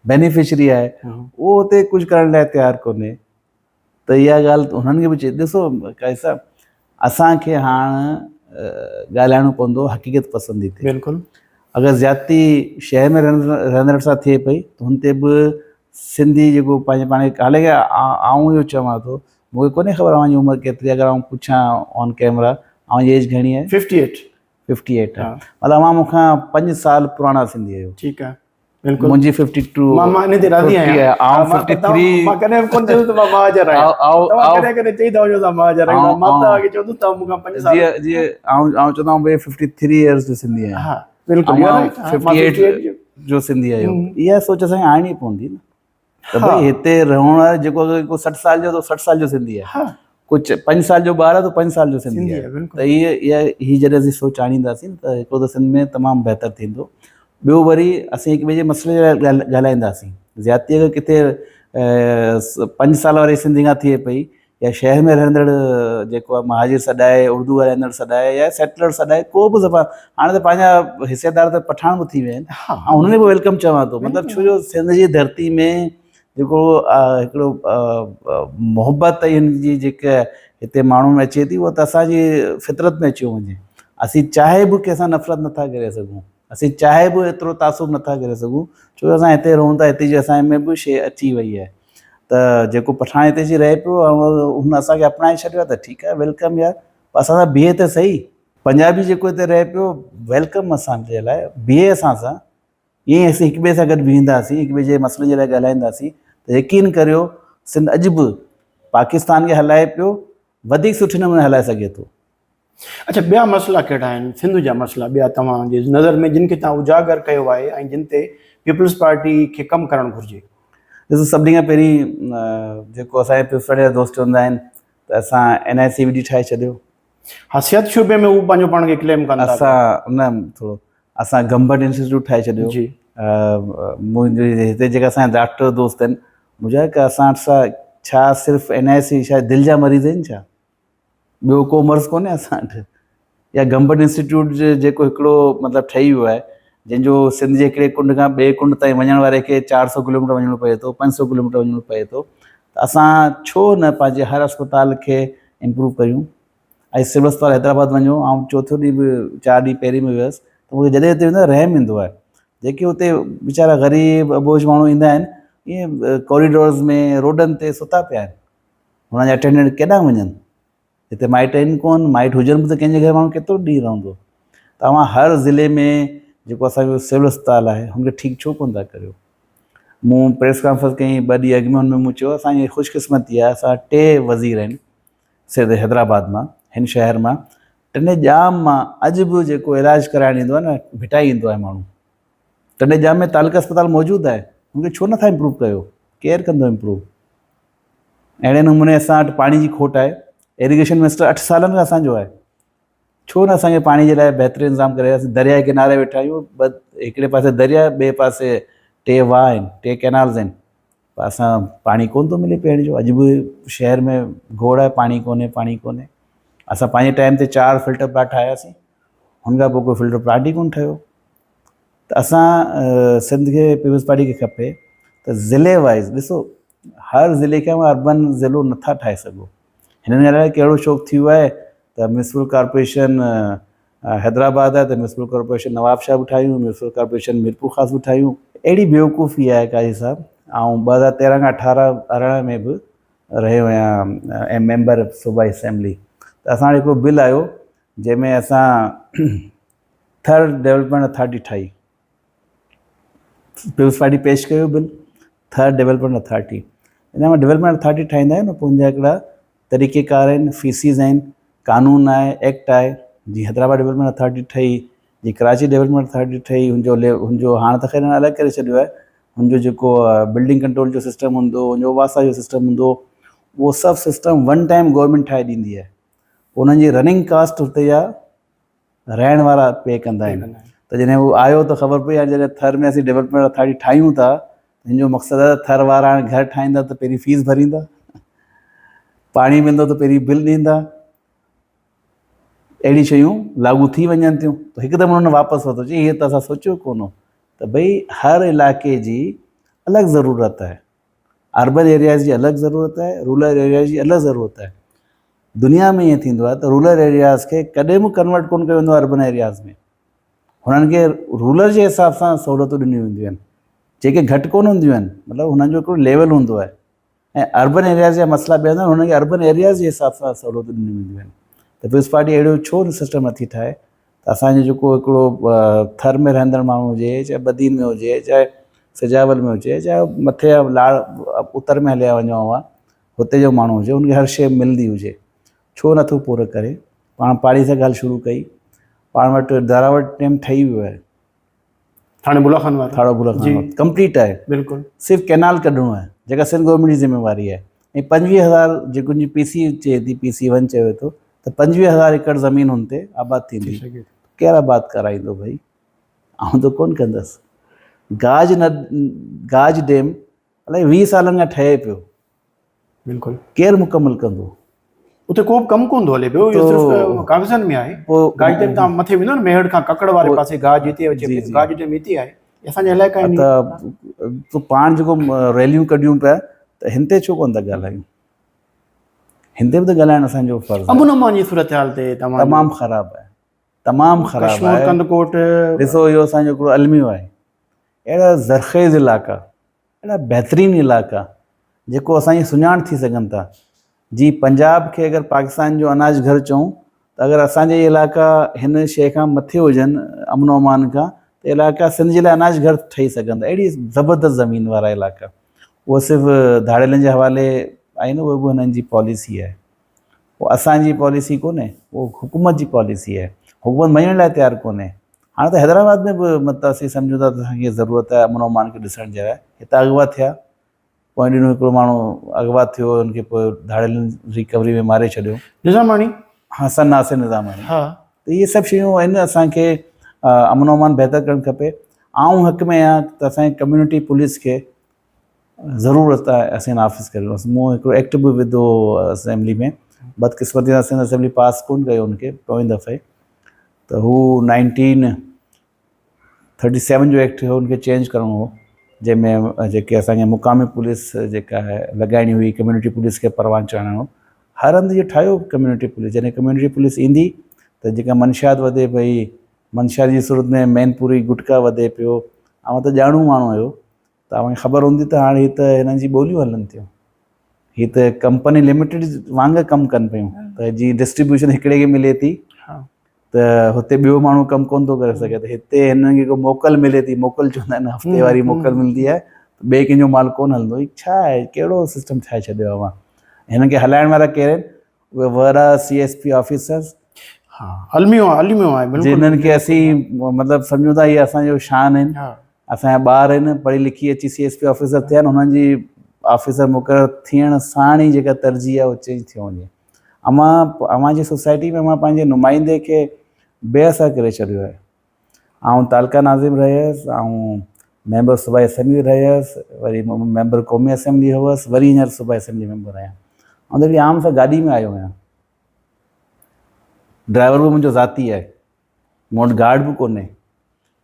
बेनिफिशरी आहे, उहो हुते कुझु करण लाइ तयारु कोन्हे। त इहा ॻाल्हि हुननि खे बि चए, ॾिसो काई साहब, असांखे हाणे ॻाल्हाइणो पवंदो हक़ीक़त पसंदी ते। बिल्कुलु। अगरि ज़्यादती शहर में रहंदड़ सां थिए पई त हुन ते बि सिंधी जेको पंहिंजे पाण खे, हालांकि आऊं इहो चवां थो, मूंखे कोन्हे ख़बर अव्हांजी उमिरि केतिरी आहे। अगरि आऊं पुछां ऑन कैमरा अव्हांजी एज घणी आहे? 58 आहे। मतिलबु अव्हां मूंखां 5 साल पुराणा सिंधी आहियो। ठीकु आहे, बिल्कुलु। मुंहिंजी 52 मां इन ते राज़ी आहियां। आऊं 53। मां कॾहिं कोन चयो त मां महाजर आहियां। तव्हां कॾहिं कॾहिं चई था वञो था महाजर आहियो, मां तव्हांखे चवंदुसि तव्हां मूंखां 5 साल। जीअं आऊं चवंदा भई 53 इयर्स जो सिंधी आहियां। हा बिल्कुलु, 58 जो सिंधी आहियो। इहा सोच असांखे आणणी पवंदी न, त भई हिते रहण वारो जेको अगरि को 60 साल जो त 60 साल जो सिंधी आहे, कुझु 5 साल जो ॿार आहे त 5 साल जो सिंधी आहे। त हीअ जॾहिं असीं सोच आणींदासीं त हिकिड़ो त सिंध में तमामु बहितरु थींदो। ॿियो वरी असीं हिक ॿिए जे मसइले जे लाइ ॻाल्हाईंदासीं। ज़्यादती अगरि किथे 5 साल वारी सिंधी खां थिए पई, या शहर में रहंदड़ जेको आहे महाजिर सॾाए, उर्दू ॻाल्हाईंदड़ सॾाए, या सेटलर सॾाए, को बि ज़बान, हाणे त पंहिंजा हिसेदार त पठान बि थी विया आहिनि, ऐं उन्हनि बि वेलकम चवां थो। मतिलबु छो जो सिंध जी धरती में जेको हिकिड़ो मोहबत जी जेका हिते माण्हुनि में अचे थी, उहा त असांजी फितरत में अची वञे। असीं चाहे बि कंहिंसां नफ़रत नथा करे सघूं, असीं चाहे बि एतिरो तासुब नथा करे सघूं, छो जो असां हिते रहूं था, हिते जी असांजे में बि शइ अची वई आहे। त जेको पठान हिते जी रहे पियो, हुन असांखे अपनाए छॾियो आहे, त ठीकु आहे, वेलकम यार, असां सां बीहे त सही। पंजाबी जेको हिते रहे पियो, वेलकम असांजे लाइ, बीहे असां सां। ईअं असीं हिक ॿिए सां गॾु बीहंदासीं, हिक ॿिए जे मसइले जे लाइ ॻाल्हाईंदासीं, त यकीन करियो सिंध अॼु बि पाकिस्तान खे हलाए पियो, वधीक सुठे नमूने हलाए सघे थो। अच्छा, ॿिया मसइला कहिड़ा आहिनि सिंध जा मसइला, ॿिया तव्हांजे नज़र में जिन खे तव्हां उजागर कयो आहे ऐं जिन ते पीपल्स पार्टी खे कमु करणु घुरिजे? ॾिसो, सभिनी खां पहिरीं जेको असांजे पीपल्स पार्टी जा दोस्त चवंदा आहिनि त असां NICVD ठाहे छॾियो। हा, सिहत शूबे में उहो पंहिंजो पाण खे क्लेम कंदा। असां गंबट इंस्टीट्यूट ठाहे छॾियो। मुंहिंजे हिते जेका असांजा डॉक्टर दोस्त आहिनि, मुंहिंजा की असां वटि सां छा सिर्फ़ु NIC छा दिलि जा मरीज़ आहिनि छा? ॿियो को मर्ज़ कोन्हे असां वटि? या गंबट इंस्टीट्यूट जेको हिकिड़ो मतिलबु ठही वियो आहे, जंहिंजो सिंध जे हिकिड़े कुंड खां ॿिए कुंड ताईं वञण वारे खे 400 किलोमीटर वञिणो पए थो, 500 किलोमीटर वञिणो पए थो। त असां छो न पंहिंजे हर अस्पताल खे इम्प्रूव कयूं? ऐं सिविल अस्पताल हैदराबाद वञो, ऐं चोथों ॾींहुं बि 4 ॾींहं पहिरीं में वियुसि, त मूंखे जॾहिं हिते वेंदो रहम ईंदो आहे। जेके हुते वीचारा ग़रीब अबोझ माण्हू ईंदा आहिनि, ईअं कॉरिडोर्स में, रोडनि ते सुता पिया आहिनि, हुनजा अटेंडेंट केॾांहुं वञनि? हिते माइट आहिनि कोन, माइट हुजनि बि त कंहिंजे घर माण्हू केतिरो ॾींहुं रहंदो? तव्हां हर ज़िले में जेको असांजो सिविल अस्पताल आहे, हुनखे ठीकु छो कोन था करियो? मूं प्रेस कॉन्फ्रेंस कई 2 ॾींहं अॻु में, हुन में मूं चयो असांजी ख़ुशकिस्मती आहे, असां 3 वज़ीर आहिनि सिर्फ़ु हैदराबाद मां, हिन शहर मां, 3 जाम मां अॼु बि जेको इलाजु कराइणु ईंदो आहे न, भिटाई ईंदो आहे माण्हू। 3 जाम में तालुका अस्पताल मौजूदु आहे, हुनखे छो नथा इम्प्रूव कयो? केरु कंदो इम्प्रूव? अहिड़े नमूने असां वटि पाणी जी खोट आहे। इरिगेशन मिनिस्टर 8 सालनि खां असांजो आहे, छो न असांखे पाणी जे लाइ बहितरीनु इंतज़ामु करे? असीं दरिया जे किनारे वेठा आहियूं, हिकिड़े पासे दरिया, ॿिए पासे 3 वाह आहिनि, 3 कैनाल्स आहिनि, पर असां पाणी कोन थो मिले पीअण जो। अॼु बि शहर में घोड़ आहे, पाणी कोन्हे। असां पंहिंजे टाइम ते 4 फिल्टर प्लांट ठाहियासीं, हुन खां पोइ कोई फिल्टर प्लांट ई कोन ठहियो। त असां सिंध खे, पीपल्स पार्टी खे खपे त ज़िले वाइज़ ॾिसो, हर ज़िले खे अर्बन ज़िलो नथा ठाहे सघो। हिननि लाइ कहिड़ो शौक़ु थी वियो आहे त म्यूनिसिपल कॉर्पोरेशन हैदराबाद आहे त म्यूनिसिपल कॉर्पोरेशन नवाबशाह बि ठाहियूं, म्यूनिसिपल कॉर्पोरेशन मीरपुर ख़ास बि ठाहियूं। अहिड़ी बेवकूफ़ी आहे काजी साहब। ऐं 2013 खां 18 में बि रहियो आहियां ऐं मेंबर सूबाई असेंबली। त असां वटि हिकिड़ो बिल आयो जंहिंमें असां 3rd डेवलपमेंट अथॉरिटी ठाही। पीपल्स पार्टी पेश कयो बिल, 3rd डेवलपमेंट अथॉरिटी। हिन में डेवलपमेंट अथॉरिटी ठाहींदा आहियूं न, पोइ हुनजा हिकिड़ा तरीक़ेकार आहिनि, फीसिस आहिनि, कानून आहे, एक्ट आहे। जीअं हैदराबाद डेवलपमेंट अथॉरिटी ठही, जीअं कराची डेवलपमेंट अथॉरिटी ठही, हुनजो हाणे त ख़ैर अलॻि करे छॾियो आहे। हुनजो जेको बिल्डिंग कंट्रोल जो सिस्टम हूंदो, हुनजो वासा जो सिस्टम हूंदो, उहो सभु सिस्टम 1 टाइम गवर्नमेंट ठाहे ॾींदी आहे। उन्हनि जी रनिंग कास्ट हुते जा रहण वारा पे कंदा आहिनि। त जॾहिं उहो आयो त ख़बर पई आहे, जॾहिं थर में असीं डेवलपमेंट अथॉरिटी ठाहियूं था, हिन जो मक़सदु आहे थर वारा हाणे घर ठाहींदा त पहिरीं फीस भरींदा, पाणी वेंदो त पहिरीं बिल ॾींदा, अहिड़ी शयूं लागू थी वञनि थियूं त हिकदमि उन्हनि वापसि वरितो चई हीअ त असां सोचियो कोन हो त भई हर इलाइक़े जी अलॻि ज़रूरत आहे अर्बन एरियाज़ जी अलॻि ज़रूरत आहे रूरल एरियाज़ जी अलॻि ज़रूरत आहे दुनिया में ईअं थींदो आहे त रूरल एरियाज़ खे कॾहिं बि कन्वर्ट कोन कयो वेंदो आहे अर्बन एरियाज़ में हुननि खे रूरल जे हिसाब सां सहूलियतूं ॾिनियूं वेंदियूं आहिनि जेके घटि कोन हूंदियूं आहिनि मतिलबु हुननि जो हिकिड़ो लेवल हूंदो आहे ऐं अर्बन एरियाज़ जा मसइला ॿिया हूंदा आहिनि हुनखे अर्बन एरियाज़ जे हिसाब सां सहूलियतूं ॾिनियूं वेंदियूं आहिनि त पीपल्स पार्टी अहिड़ो छो सिस्टम नथी ठाहे त असांजो जेको हिकिड़ो थर में रहंदड़ माण्हू हुजे चाहे बदीन में हुजे चाहे सिजावल में हुजे चाहे मथे लाड़ उत्तर में हलिया वञो आहे हुते जो माण्हू हुजे हुनखे हर शइ मिलंदी हुजे छो नथो पूरो करे पाण पाड़ी सां ॻाल्हि शुरू कई पाण वटि दारावट डैम ठही वियो आहे थाणे बुलाखान वारो थाणो बुलाखान कंप्लीट आहे बिल्कुलु सिर्फ़ु कैनाल कढणो आहे जेका सिंध गवर्नमेंट जी ज़िम्मेवारी आहे ऐं 25,000 जेको हुनजी PC चए थी PC1 चयो थो त 25,000 एकड़ ज़मीन हुन ते आबाद थींदी केरु आबाद कराईंदो भई आउं त कोन कंदसि गाज डैम अलाए 20 सालनि खां ठहे पियो बिल्कुलु केरु मुकमल कंदो उते को बि कमु कोन थो हले पियो इहो सिर्फ़ु कागज़नि में आहे गाज डैम तव्हां मथे वेंदो न मेहड़ खां ककड़ वारे पासे गाज हिते अचे गाज डैम हिते आहे असांजे इलाइक़ा आहिनि त पाण जेको रैलियूं कढियूं पिया त हिन ते छो कोन था ॻाल्हायूं हिन ते बि त ॻाल्हाइणु असांजो फर्ज़ु आहे अमन अमान जी सूरत हाल ते तमामु ख़राबु आहे तमामु ख़राबु आहे कंदकोट ॾिसो इहो असांजो हिकिड़ो अलमियो आहे अहिड़ा ज़रख़ेज़ इलाइक़ा अहिड़ा बहितरीनु इलाइक़ा जेको असांजी सुञाण थी सघनि था जी पंजाब खे अगरि पाकिस्तान जो अनाज घर चऊं त अगरि असांजे इलाइक़ा हिन शइ खां मथे हुजनि अमन अमान खां त इलाइक़ा सिंध जे लाइ अनाज घर ठही सघनि था अहिड़ी ज़बरदस्त ज़मीन वारा इलाइक़ा उहो सिर्फ़ु धाड़ेलनि जे हवाले आहे न उहा बि हुननि जी पॉलिसी आहे उहा असांजी पॉलिसी कोन्हे उहो हुकूमत जी पॉलिसी आहे हुकूमत मञण लाइ तयारु कोन्हे हाणे त हैदराबाद में बि मतिलबु असीं सम्झूं था त असांखे ज़रूरत आहे अमन अमान खे ॾिसण जे लाइ हितां अॻुवा थिया पोइ ॾींहुं हिकिड़ो माण्हू अॻुवा थियो हुनखे पोइ धाड़ेलनि रिकवरी में मारे छॾियो निज़ामाणी हसन नासिर निज़ामाणी हा त इहे सभु शयूं आहिनि असांखे अमन अमान बहितर करणु खपे आऊं हक़ में आहियां त असांजी कम्यूनिटी पुलिस खे ज़रूरत आहे असीं नाफ़िज़ करे मूं हिकिड़ो एक्ट बि विधो असेंबली में बदकिस्मती सां सिंध असेंबली पास कोन कयो हुनखे पोइ दफ़े त हू 1937 जो एक्ट हुयो हुनखे चेंज करिणो हो जंहिंमें जेके असांखे मुक़ामी पुलिस जेका आहे लॻाइणी हुई कम्यूनिटी पुलिस खे परवान चढ़ाइणो हर हंधि इहो ठाहियो कम्यूनिटी पुलिस जॾहिं कम्यूनिटी पुलिस ईंदी त जेका मंशात वधे पई मंशा जी सूरत में मैनपुरी गुटका वधे पियो ऐं त ॼाणू माण्हू हुयो तव्हांखे ख़बर हूंदी त हाणे हीअ त हिननि जी ॿोलियूं हलनि थियूं हीअ त कंपनी लिमिटेड वांगुरु कमु कनि पियूं त जी डिस्ट्रीब्यूशन हिकिड़े खे मिले थी त हुते ॿियो माण्हू कमु कोन थो करे सघे त हिते हिननि खे को मोकल मिले थी मोकल चवंदा आहिनि हफ़्ते वारी मोकल मिलंदी आहे ॿिए कंहिंजो माल कोन हलंदो छा आहे कहिड़ो सिस्टम ठाहे छॾियो आहे हिननि खे हलाइण वारा केरु आहिनि उहे वॾा CSP ऑफिसर्स हा अलमियो आहे जिन्हनि खे असीं मतिलबु सम्झूं था इहे असांजो शान आहिनि असांजा ॿार आहिनि पढ़ी लिखी अची CSP ऑफिसर थिया आहिनि हुननि जी ऑफिसर मुक़ररु थियण साण ई जेका तरजीह आहे उहो चेंज थी वञे अमां जी सोसाइटी में मां पंहिंजे नुमाइंदे खे बेअसर करे छॾियो आहे आउं तालका नाज़िम रहियुसि ऐं मेंबर सूबाई असेंबली रहियुसि वरी मेंबर क़ौमी असेंबली हुअसि वरी हींअर सूबाई असेंबली मेंबर आहियां ऐं हिकिड़ी आम सां गाॾी में आयो आहियां ड्राइवर बि मुंहिंजो ज़ाती आहे मूं वटि गार्ड बि कोन्हे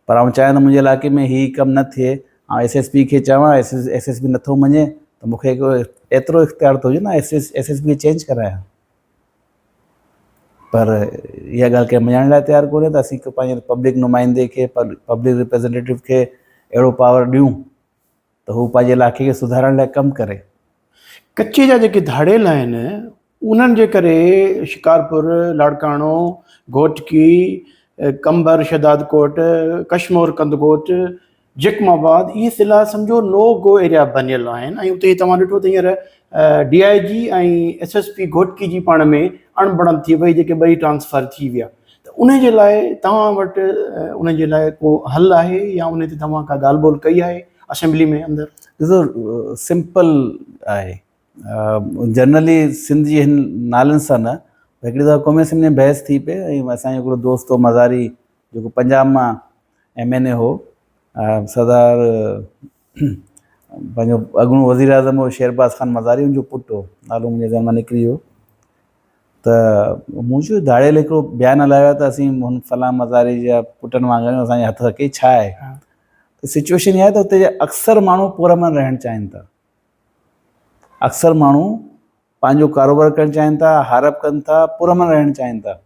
पर आउं चाहियां त मुंहिंजे इलाइक़े में हीउ कमु न थिए ऐं SSP खे चवां SSP नथो मञे त मूंखे हिकिड़ो एतिरो इख़्तियार थो हुजे न SSP खे चेंज करायां पर इहा ॻाल्हि कंहिं मञण लाइ तयारु कोन्हे त असीं पंहिंजे पब्लिक नुमाइंदे खे पब्लिक रिप्रेज़ेंटेटिव खे अहिड़ो पावर ॾियूं त हू पंहिंजे इलाइक़े खे सुधारण लाइ कमु करे कच्चे जा जेके धाड़ेल आहिनि उन्हनि जे करे शिकारपुर लाड़काणो घोटकी कंबर शहदादकोट कशमोर कंदगोट जकमाबाद इहे ज़िला सम्झो नो गो एरिया बनियल आहिनि ऐं उते तव्हां ॾिठो त हींअर DIG ऐं SSP घोटकी जी पाण में अणबणनि थी वई जेके ॿई ट्रांसफर थी विया त उन जे लाइ तव्हां वटि उन जे लाइ को हल आहे या उन ते तव्हां का ॻाल्हि ॿोल कई आहे असेंबली में अंदरि ॾिसो सिंपल आहे जनरली सिंध जी हिन नालनि सां न हिकिड़ी दफ़ा क़ौमी असेंबली में बहस थी पए ऐं असांजो हिकिड़ो दोस्त हो मज़ारी जेको पंजाब मां MNA हो सरदार पंहिंजो अॻूणो वज़ीर आज़म हो शेरबाज़ ख़ान मज़ारी हुनजो पुटु हो नालो मुंहिंजे ज़हन मां निकिरी वियो त मुंहिंजो दाड़ियल हिकिड़ो बयानु हलायो आहे त असीं हुन फलां मज़ारी जा पुटनि वांगुरु आहियूं, असांजे हथ के छा आहे। हाँ। त सिचुएशन इहा आहे त हुते जा अक्सर माण्हू पुरअमन रहणु चाहिनि था। अक्सर माण्हू पंहिंजो कारोबार करणु चाहिनि था, हारप कनि था, पुरअमन रहणु चाहिनि था।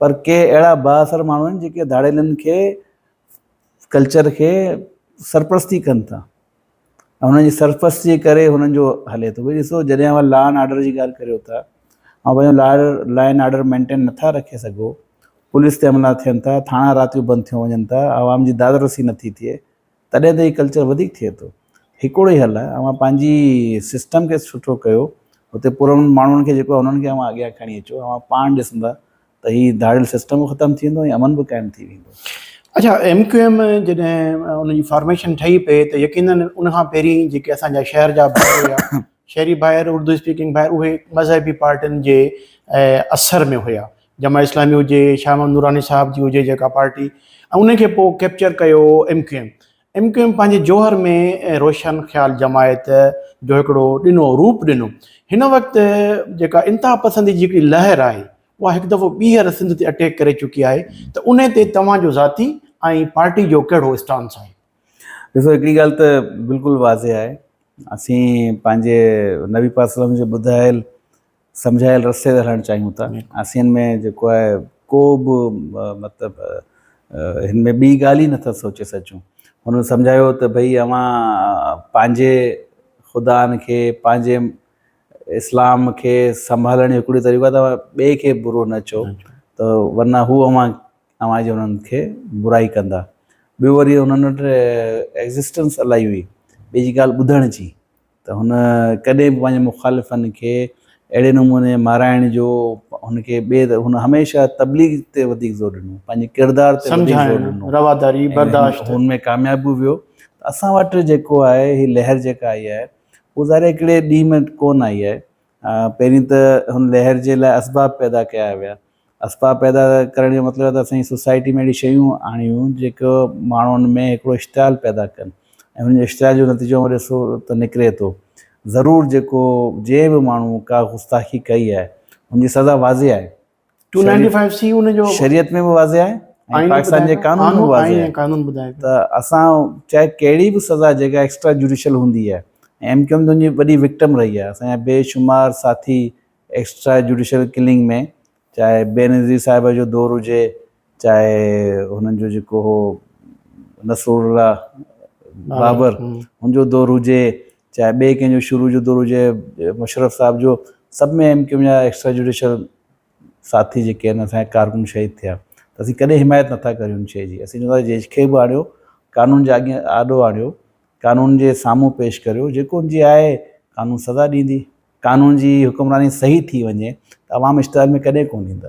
पर के अहिड़ा बाअसर माण्हू आहिनि जेके दाड़ियलनि खे कल्चर खे सरपरस्ती कनि था ऐं हुनजी सरपरस्ती जे करे हुननि जो हले थो। भई ॾिसो, जॾहिं तव्हां लॉ एंड ऑर्डर जी ॻाल्हि करियो था ऐं पंहिंजो लॉ एंड ऑर्डर मेंटेन नथा रखे सघो, पुलिस ते हमला थियनि था, थाणा राति जो बंदि थियो वञनि था, आवाम जी दादरसी नथी थिए, तॾहिं त हीउ कल्चर वधीक थिए थो। हिकिड़ो ई हल आहे, अवां पंहिंजी सिस्टम खे सुठो कयो, हुते पुरअमन माण्हुनि खे जेको आहे हुननि खे अवां अॻियां खणी अचो, अवां पाण ॾिसंदा त हीउ दाड़ियल सिस्टम बि ख़तमु थी वेंदो ऐं अमन बि क़ाइमु थी वेंदो। अच्छा, MQM जॾहिं उनजी फॉर्मेशन ठही पए त यकीनन उनखां पहिरीं जेके असांजा शहर जा भाइर हुया, शहरी भाइर, उर्दू स्पीकिंग भाइर, उहे मज़हबी पार्टियुनि जे असर में हुया। जमा इस्लामी हुजे, शाह महमूद नूरानी साहब जी हुजे जेका पार्टी, ऐं उनखे पोइ कैप्चर कयो MQM पंहिंजे जौहर में रोशन ख़्याल जमायत जो हिकिड़ो ॾिनो रूप ॾिनो। हिन वक़्तु जेका इंतिहा पसंदी जी हिकिड़ी लहर आहे, उहा हिकु दफ़ो ॿीहर सिंध ते अटैक करे चुकी आहे, त उन ते तव्हांजो ज़ाती ऐं पार्टी जो कहिड़ो स्टांस आहे? ॾिसो, हिकिड़ी ॻाल्हि त बिल्कुलु वाज़े आहे, असीं पंहिंजे नबी पाक सल्लल्लाहु अलैहि वसल्लम जे ॿुधायल सम्झायल रस्ते ते हलणु चाहियूं था। असीं हिन में जेको आहे को बि मतिलबु हिन में ॿी ॻाल्हि ई नथा सोचे सचूं। हुन सम्झायो त भई अवां पंहिंजे ख़ुदानि खे, पंहिंजे इस्लाम खे संभालण जो हिकिड़ो तरीक़ो आहे त ॿिए खे बुरो न चओ, त वरना हू अवांजे हुननि खे बुराई कंदा। ॿियो वरी हुननि वटि एग्ज़िस्टेंस इलाही हुई ॿिए जी ॻाल्हि ॿुधण जी, त हुन कॾहिं बि पंहिंजे मुखालिफ़नि खे अहिड़े नमूने माराइण जो हुनखे हुन हमेशह तबलीग ते वधीक ज़ोर ॾिनो, पंहिंजे किरदार ते वधीक ज़ोर ॾिनो, रवादारी, बर्दाश्त, हुन में कामयाबी बि वियो। असां वटि जेको आहे हीअ लहर जेका आई आहे, उहा ज़ाहिर हिकिड़े ॾींहं में कोन आई आहे। पहिरीं त हुन लहर जे लाइ असबाब पैदा कया विया। असबाब पैदा करण जो मतिलबु आहे त असांजी सोसाइटी में अहिड़ी शयूं आणियूं जेको माण्हुनि में हिकिड़ो इश्तियाल पैदा कनि, ऐं हुन इश्तियाल जो नतीजो ॾिसो त निकिरे थो। ज़रूरु जेको जंहिं बि माण्हू का गुस्ताखी कई आहे हुनजी सज़ा वाज़े आहे, 295C उनजो शरीयत में बि वाज़े आहे ऐं पाकिस्तान जे कानून में बि वाज़े आहे। त असां चाहे कहिड़ी बि सज़ा जेका एक्स्ट्रा जुडिशल हूंदी आहे, MQM तुंहिंजी वॾी विक्टिम रही आहे। असांजा बेशुमार साथी एक्स्ट्रा जुडिशल किलिंग में, चाहे बेनज़ीर साहिब जो दौरु हुजे, चाहे हुननि जो जेको हो नसरुल्लाह बाबर हुनजो दौरु हुजे, चाहे ॿिए कंहिंजो शुरू जो दौरु हुजे, मुशरफ साहिब जो, सभ में MQM जा एक्स्ट्रा जुडिशल साथी जेके आहिनि असांजा कारकुन शहीद थिया। त असीं कॾहिं हिमायत नथा करियूं हुन शइ जी। असीं चवंदा जंहिंखे बि आणियो, कानून जे अॻियां आॾो आणियो, कानून जे साम्हूं पेश करियो, जेको हुनजी आहे कानून सज़ा ॾींदी। कानून जी हुकुमरानी सही थी वञे त अवाम इश्तिहाल में कॾहिं कोन ईंदा।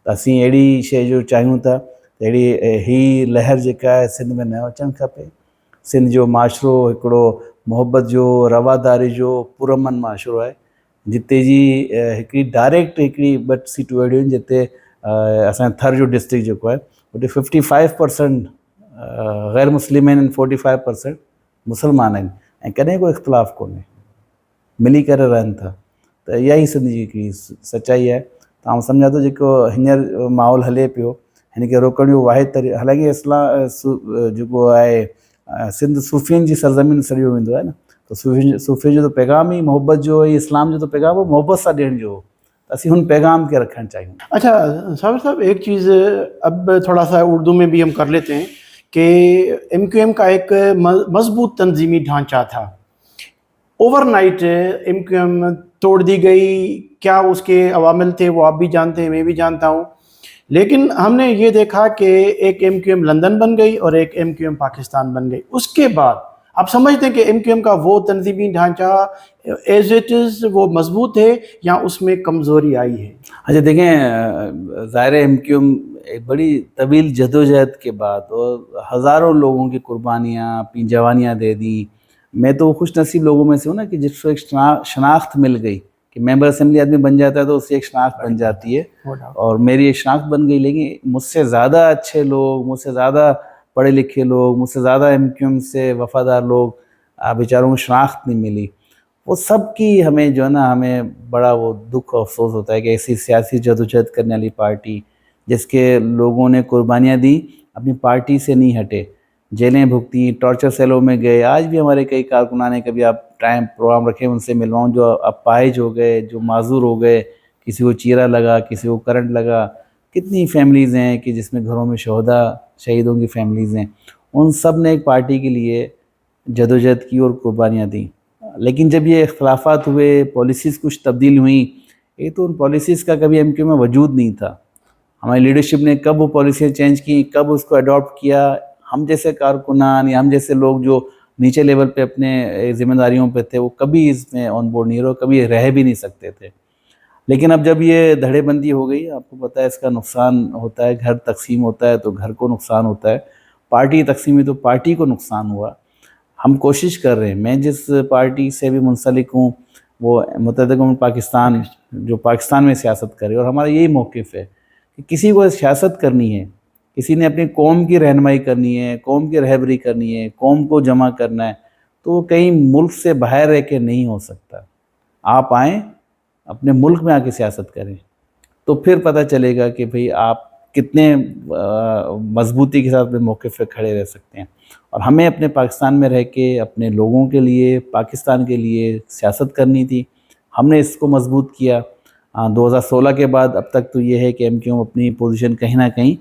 त असीं अहिड़ी शइ जो चाहियूं था त अहिड़ी ही लहर जेका आहे सिंध में न अचणु खपे। सिंध जो माशरो हिकिड़ो मोहबत जो, रवादारी जो, पुरअमन माशरो आहे, जिते जी हिकिड़ी डायरेक्ट हिकिड़ी 2 सीटूं अहिड़ियूं आहिनि जिते असांजो थर जो डिस्ट्रिक्ट जेको आहे उते 55% ग़ैर मुस्लिम आहिनि, 45% मुस्लमान आहिनि, ऐं कॾहिं को इख़्तिलाफ़ु कोन्हे, मिली करे रहनि था। त इहा ई सिंध जी हिकिड़ी सचाई आहे। तव्हां सम्झा थो जेको हींअर माहौल हले पियो, हिन खे रोकण जो वाहिद तरीक़ो, हालांकि जेको आहे सिंध सूफ़ियुनि जी सरज़मीन सॾियो वेंदो आहे न, तो सूफ़ी जो तो पैगाम ही मोहब्बत जो, इस्लाम जो तो पैगाम वो मोहब्बत सा ॾियण जो, असीं उन पैगाम के रखना चाहिए। अच्छा साबिर साहब, एक चीज़ अब थोड़ा सा उर्दू में भी हम कर लेते हैं कि MQM का एक मजबूत तंजीमी ढांचा था, ओवरनाइट MQM तोड़ दी गई, क्या उसके अवामिल थे वो आप भी जानते हैं, मैं भी जानता हूँ, लेकिन हमने ये देखा कि एक MQM लंदन बन गई और एक MQM पाकिस्तान बन गई। उसके बाद आप समझते हैं कि MQM का वो तंजीमी ढांचा एज इट इज़ वो मजबूत है या उसमें कमज़ोरी आई है? अच्छा देखें, ज़ाहिर MQM एक बड़ी तवील जदोजहद के बाद और हज़ारों लोगों की कुर्बानियाँ, अपनी जवानियाँ दे दी। मैं तो खुश नसीब लोगों में से हूँ ना कि जिसको एक शनाख्त मिल गई कि मेंबर असेंबली आदमी बन जाता है तो उससे एक शनाख्त बन जाती है, और मेरी एक शनाख्त बन गई। लेकिन मुझसे ज़्यादा अच्छे लोग, मुझसे ज़्यादा पढ़े लिखे लोग, मुझसे ज़्यादा MQM से वफ़ादार लोग, बेचारों को शनाख्त नहीं मिली। وہ سب کی ہمیں جو ہے نا ہمیں بڑا وہ دکھ اور افسوس ہوتا ہے کہ ایسی سیاسی جدوجہد کرنے والی پارٹی جس کے لوگوں نے قربانیاں دی اپنی پارٹی سے نہیں ہٹے، جیلیں بھگتی، ٹارچر سیلوں میں گئے. آج بھی ہمارے کئی کارکنان ہیں، کبھی آپ ٹائم پروگرام رکھیں ان سے ملواؤں، جو اپاہج ہو گئے، جو معذور ہو گئے، کسی کو چیرا لگا، کسی کو کرنٹ لگا. کتنی فیملیز ہیں کہ جس میں گھروں میں شہیدوں کی فیملیز ہیں. ان سب نے ایک پارٹی کے لیے جدوجہد کی اور قربانیاں دیں. لیکن جب یہ اختلافات ہوئے، پالیسیز کچھ تبدیل ہوئیں، یہ تو ان پالیسیز کا کبھی ایم کیو میں وجود نہیں تھا. ہماری لیڈرشپ نے کب وہ پالیسیاں چینج کی، کب اس کو اڈاپٹ کیا، ہم جیسے کارکنان یا ہم جیسے لوگ جو نیچے لیول پہ اپنے ذمہ داریوں پہ تھے وہ کبھی اس میں آن بورڈ نہیں رہے، کبھی رہ بھی نہیں سکتے تھے. لیکن اب جب یہ دھڑے بندی ہو گئی، آپ کو پتہ ہے اس کا نقصان ہوتا ہے. گھر تقسیم ہوتا ہے تو گھر کو نقصان ہوتا ہے، پارٹی تقسیم ہوئی تو پارٹی کو نقصان ہوا. ہم کوشش کر رہے ہیں، میں جس پارٹی سے بھی منسلک ہوں وہ متحدہ قومی پاکستان، جو پاکستان میں سیاست کرے، اور ہمارا یہی موقف ہے کہ کسی کو سیاست کرنی ہے، کسی نے اپنی قوم کی رہنمائی کرنی ہے، قوم کی رہبری کرنی ہے، قوم کو جمع کرنا ہے، تو وہ کہیں ملک سے باہر رہ کے نہیں ہو سکتا. آپ آئیں اپنے ملک میں آ کے سیاست کریں تو پھر پتہ چلے گا کہ بھئی آپ کتنے مضبوطی کے ساتھ اپنے موقف پہ کھڑے رہ سکتے ہیں. اور ہمیں اپنے پاکستان میں رہ کے اپنے لوگوں کے لیے، پاکستان کے لیے سیاست کرنی تھی. ہم نے اس کو مضبوط کیا. 2016 کے بعد اب تک تو یہ ہے کہ ایم کیو اپنی پوزیشن کہیں نہ کہیں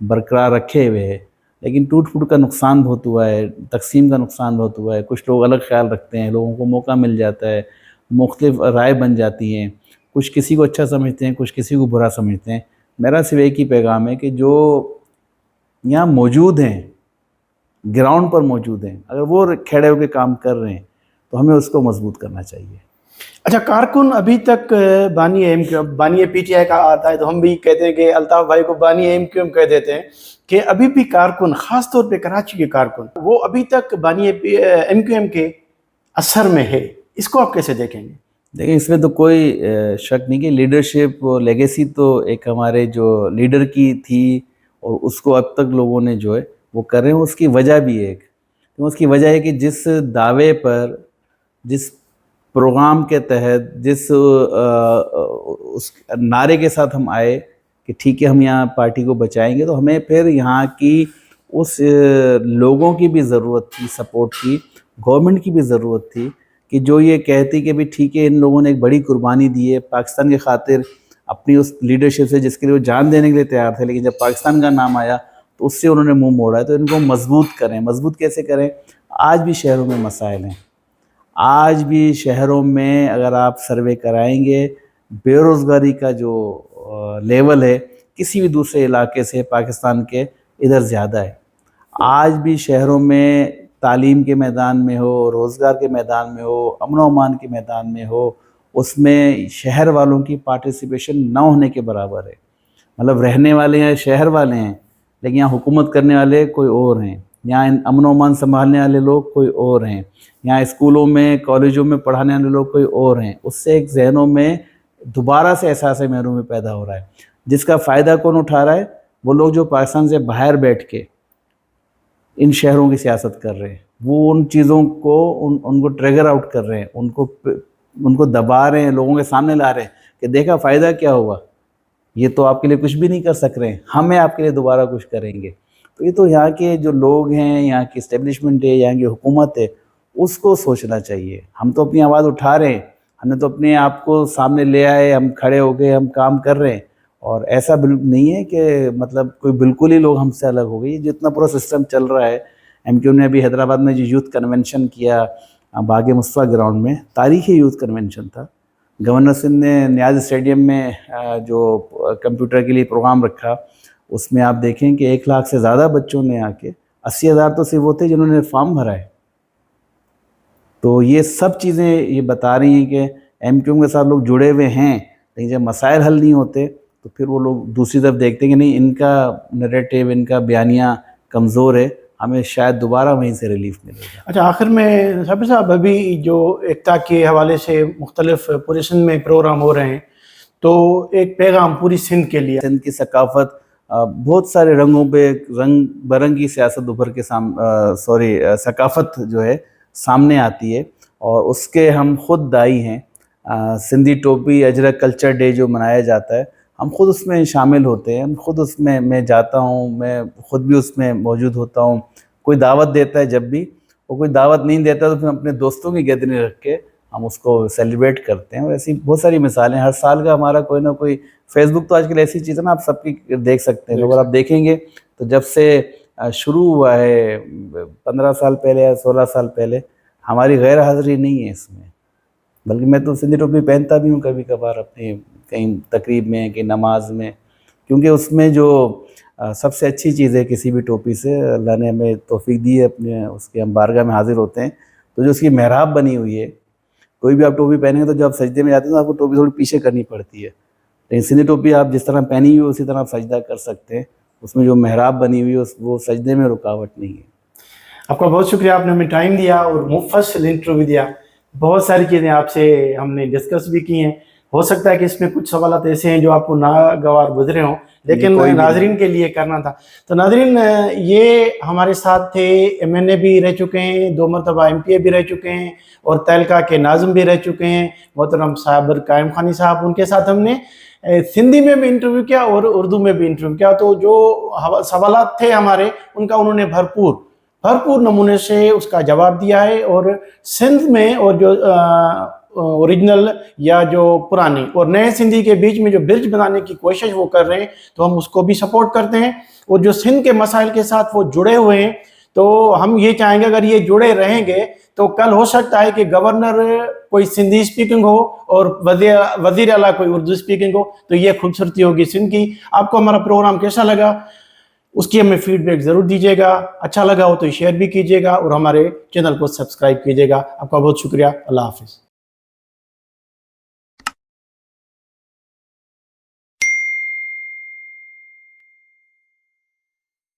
برقرار رکھے ہوئے ہے، لیکن ٹوٹ پھوٹ کا نقصان بہت ہوا ہے، تقسیم کا نقصان بہت ہوا ہے. کچھ لوگ الگ خیال رکھتے ہیں، لوگوں کو موقع مل جاتا ہے، مختلف رائے بن جاتی ہیں، کچھ کسی کو اچھا سمجھتے ہیں، کچھ کسی کو برا سمجھتے ہیں. میرا صرف ایک ہی پیغام ہے کہ جو یہاں موجود ہیں، گراؤنڈ پر موجود ہیں، اگر وہ کھڑے ہو کے کام کر رہے ہیں تو ہمیں اس کو مضبوط کرنا چاہیے. اچھا، کارکن ابھی تک بانی ایم کیو، بانی پی ٹی آئی کا آتا ہے تو ہم بھی کہتے ہیں کہ الطاف بھائی کو بانی ایم کیو کہہ دیتے ہیں، کہ ابھی بھی کارکن، خاص طور پہ کراچی کے کارکن، وہ ابھی تک بانی ایم کیو ایم کے اثر میں ہے. اس کو آپ کیسے دیکھیں گے؟ دیکھیں، اس میں تو کوئی شک نہیں کہ لیڈرشپ اور لیگیسی تو ایک ہمارے جو لیڈر کی تھی اور اس کو اب تک لوگوں نے جو ہے وہ کر رہے ہیں. اس کی وجہ بھی ہے، اس کی وجہ ہے کہ جس دعوے پر، جس پروگرام کے تحت، جس اس نعرے کے ساتھ ہم آئے کہ ٹھیک ہے ہم یہاں پارٹی کو بچائیں گے، تو ہمیں پھر یہاں کی اس لوگوں کی بھی ضرورت تھی، سپورٹ کی، گورنمنٹ کی بھی ضرورت تھی کہ جو یہ کہتی کہ بھی ٹھیک ہے ان لوگوں نے ایک بڑی قربانی دی ہے پاکستان کی خاطر، اپنی اس لیڈرشپ سے جس کے لیے وہ جان دینے کے لیے تیار تھے، لیکن جب پاکستان کا نام آیا تو اس سے انہوں نے منہ موڑا ہے. تو ان کو مضبوط کریں. مضبوط کیسے کریں؟ آج بھی شہروں میں مسائل ہیں، آج بھی شہروں میں اگر آپ سروے کرائیں گے بے روزگاری کا جو لیول ہے کسی بھی دوسرے علاقے سے پاکستان کے ادھر زیادہ ہے. آج بھی شہروں میں تعلیم کے میدان میں ہو، روزگار کے میدان میں ہو، امن و امان کے میدان میں ہو، اس میں شہر والوں کی پارٹیسپیشن نہ ہونے کے برابر ہے. مطلب رہنے والے ہیں شہر والے ہیں، لیکن یہاں حکومت کرنے والے کوئی اور ہیں، یہاں امن و امان سنبھالنے والے لوگ کوئی اور ہیں، یہاں اسکولوں میں کالجوں میں پڑھانے والے لوگ کوئی اور ہیں. اس سے ایک ذہنوں میں دوبارہ سے احساس محرومی پیدا ہو رہا ہے، جس کا فائدہ کون اٹھا رہا ہے؟ وہ لوگ جو پاکستان سے باہر بیٹھ کے ان شہروں کی سیاست کر رہے ہیں. وہ ان چیزوں کو ان کو ٹریگر آؤٹ کر رہے ہیں، ان کو دبا رہے ہیں، لوگوں کے سامنے لا رہے ہیں کہ دیکھا فائدہ کیا ہوا، یہ تو آپ کے لیے کچھ بھی نہیں کر سک رہے ہیں، ہمیں آپ کے لیے دوبارہ کچھ کریں گے. تو یہ تو یہاں کے جو لوگ ہیں، یہاں کی اسٹیبلشمنٹ ہے، یہاں کی حکومت ہے، اس کو سوچنا چاہیے. ہم تو اپنی آواز اٹھا رہے ہیں، ہم نے تو اپنے آپ کو سامنے لے آئے، ہم کھڑے ہو گئے، ہم کام کر رہے ہیں. اور ایسا نہیں ہے کہ مطلب کوئی بالکل ہی لوگ ہم سے الگ ہو گئی. جتنا پورا سسٹم چل رہا ہے، ایم کیو نے ابھی حیدرآباد میں جو یوتھ کنونشن کیا باغ مصطفیٰ گراؤنڈ میں، تاریخی یوتھ کنونشن تھا. گورنر سندھ نے نیاز اسٹیڈیم میں جو کمپیوٹر کے لیے پروگرام رکھا، اس میں آپ دیکھیں کہ 1 لاکھ سے زیادہ بچوں نے آ کے 80,000 تو صرف وہ تھے جنہوں نے فارم بھرا ہے. تو یہ سب چیزیں یہ بتا رہی ہیں کہ ایم کیو کے ساتھ لوگ جڑے ہوئے ہیں، لیکن جب مسائل حل نہیں ہوتے تو پھر وہ لوگ دوسری طرف دیکھتے ہیں کہ نہیں، ان کا نریٹیو، ان کا بیانیہ کمزور ہے، ہمیں شاید دوبارہ وہیں سے ریلیف ملے گا. اچھا، آخر میں صابر صاحب، ابھی جو ایکتا کے حوالے سے مختلف پورے سندھ میں پروگرام ہو رہے ہیں، تو ایک پیغام پوری سندھ کے لیے. سندھ کی ثقافت بہت سارے رنگوں پہ، رنگ برنگی سیاست ابھر کے ثقافت جو ہے سامنے آتی ہے. اور اس کے ہم خود دائی ہیں. سندھی ٹوپی اجرک کلچر ڈے جو منایا جاتا ہے ہم خود اس میں شامل ہوتے ہیں, ہم خود اس میں جاتا ہوں, میں خود بھی اس میں موجود ہوتا ہوں. کوئی دعوت دیتا ہے جب بھی, اور کوئی دعوت نہیں دیتا تو پھر اپنے دوستوں کی گیدرنگ رکھ کے ہم اس کو سیلیبریٹ کرتے ہیں. اور ایسی بہت ساری مثالیں, ہر سال کا ہمارا کوئی نہ کوئی, فیس بک تو آج کل ایسی چیز ہے نا آپ سب کی دیکھ سکتے ہیں. اگر آپ دیکھیں گے تو جب سے شروع ہوا ہے 15 سال پہلے یا 16 سال پہلے, ہماری غیر حاضری نہیں ہے اس میں. بلکہ میں تو سندھی ٹوپی پہنتا بھی ہوں کبھی کبھار اپنی کہیں تقریب میں, کہیں نماز میں, کیونکہ اس میں جو سب سے اچھی چیز ہے کسی بھی ٹوپی سے, اللہ نے ہمیں توفیق دی ہے اپنے اس کے ہم بارگاہ میں حاضر ہوتے ہیں تو جو اس کی محراب بنی ہوئی ہے, کوئی بھی آپ ٹوپی پہنیں گے تو جب آپ سجدے میں جاتے ہیں تو آپ کو ٹوپی تھوڑی پیچھے کرنی پڑتی ہے, لیکن سندھی ٹوپی آپ جس طرح پہنی ہوئی اسی طرح آپ سجدہ کر سکتے ہیں. اس میں جو محراب بنی ہوئی ہے وہ سجدے میں رکاوٹ نہیں ہے. آپ کا بہت شکریہ, آپ نے ہمیں ٹائم دیا اور مفصل انٹرویو دیا. بہت ساری چیزیں آپ سے ہم نے ڈسکس بھی کی ہیں. ہو سکتا ہے کہ اس میں کچھ سوالات ایسے ہیں جو آپ کو ناگوار گزرے ہوں, لیکن ناظرین کے لیے کرنا تھا. تو ناظرین, یہ ہمارے ساتھ تھے, MNA بھی رہ چکے ہیں, 2 مرتبہ MPA بھی رہ چکے ہیں, اور تہلکہ کے ناظم بھی رہ چکے ہیں, محترم صابر قائم خانی صاحب. ان کے ساتھ ہم نے سندھی میں بھی انٹرویو کیا اور اردو میں بھی انٹرویو کیا. تو جو سوالات تھے ہمارے, ان کا انہوں نے بھرپور نمونے سے اس کا جواب دیا ہے. اور سندھ میں اور جو اوریجنل یا جو پرانی اور نئے سندھی کے بیچ میں جو برج بنانے کی کوشش وہ کر رہے ہیں, تو ہم اس کو بھی سپورٹ کرتے ہیں. اور جو سندھ کے مسائل کے ساتھ وہ جڑے ہوئے ہیں, تو ہم یہ چاہیں گے اگر یہ جڑے رہیں گے تو کل ہو سکتا ہے کہ گورنر کوئی سندھی اسپیکنگ ہو اور وزیر اعلیٰ کوئی اردو اسپیکنگ ہو, تو یہ خوبصورتی ہوگی سندھ کی. آپ کو ہمارا پروگرام کیسا لگا اس کی ہمیں فیڈ بیک ضرور دیجیے گا. اچھا لگا ہو تو شیئر بھی کیجیے گا اور ہمارے چینل کو سبسکرائب کیجیے گا. آپ کا بہت شکریہ. اللہ حافظ.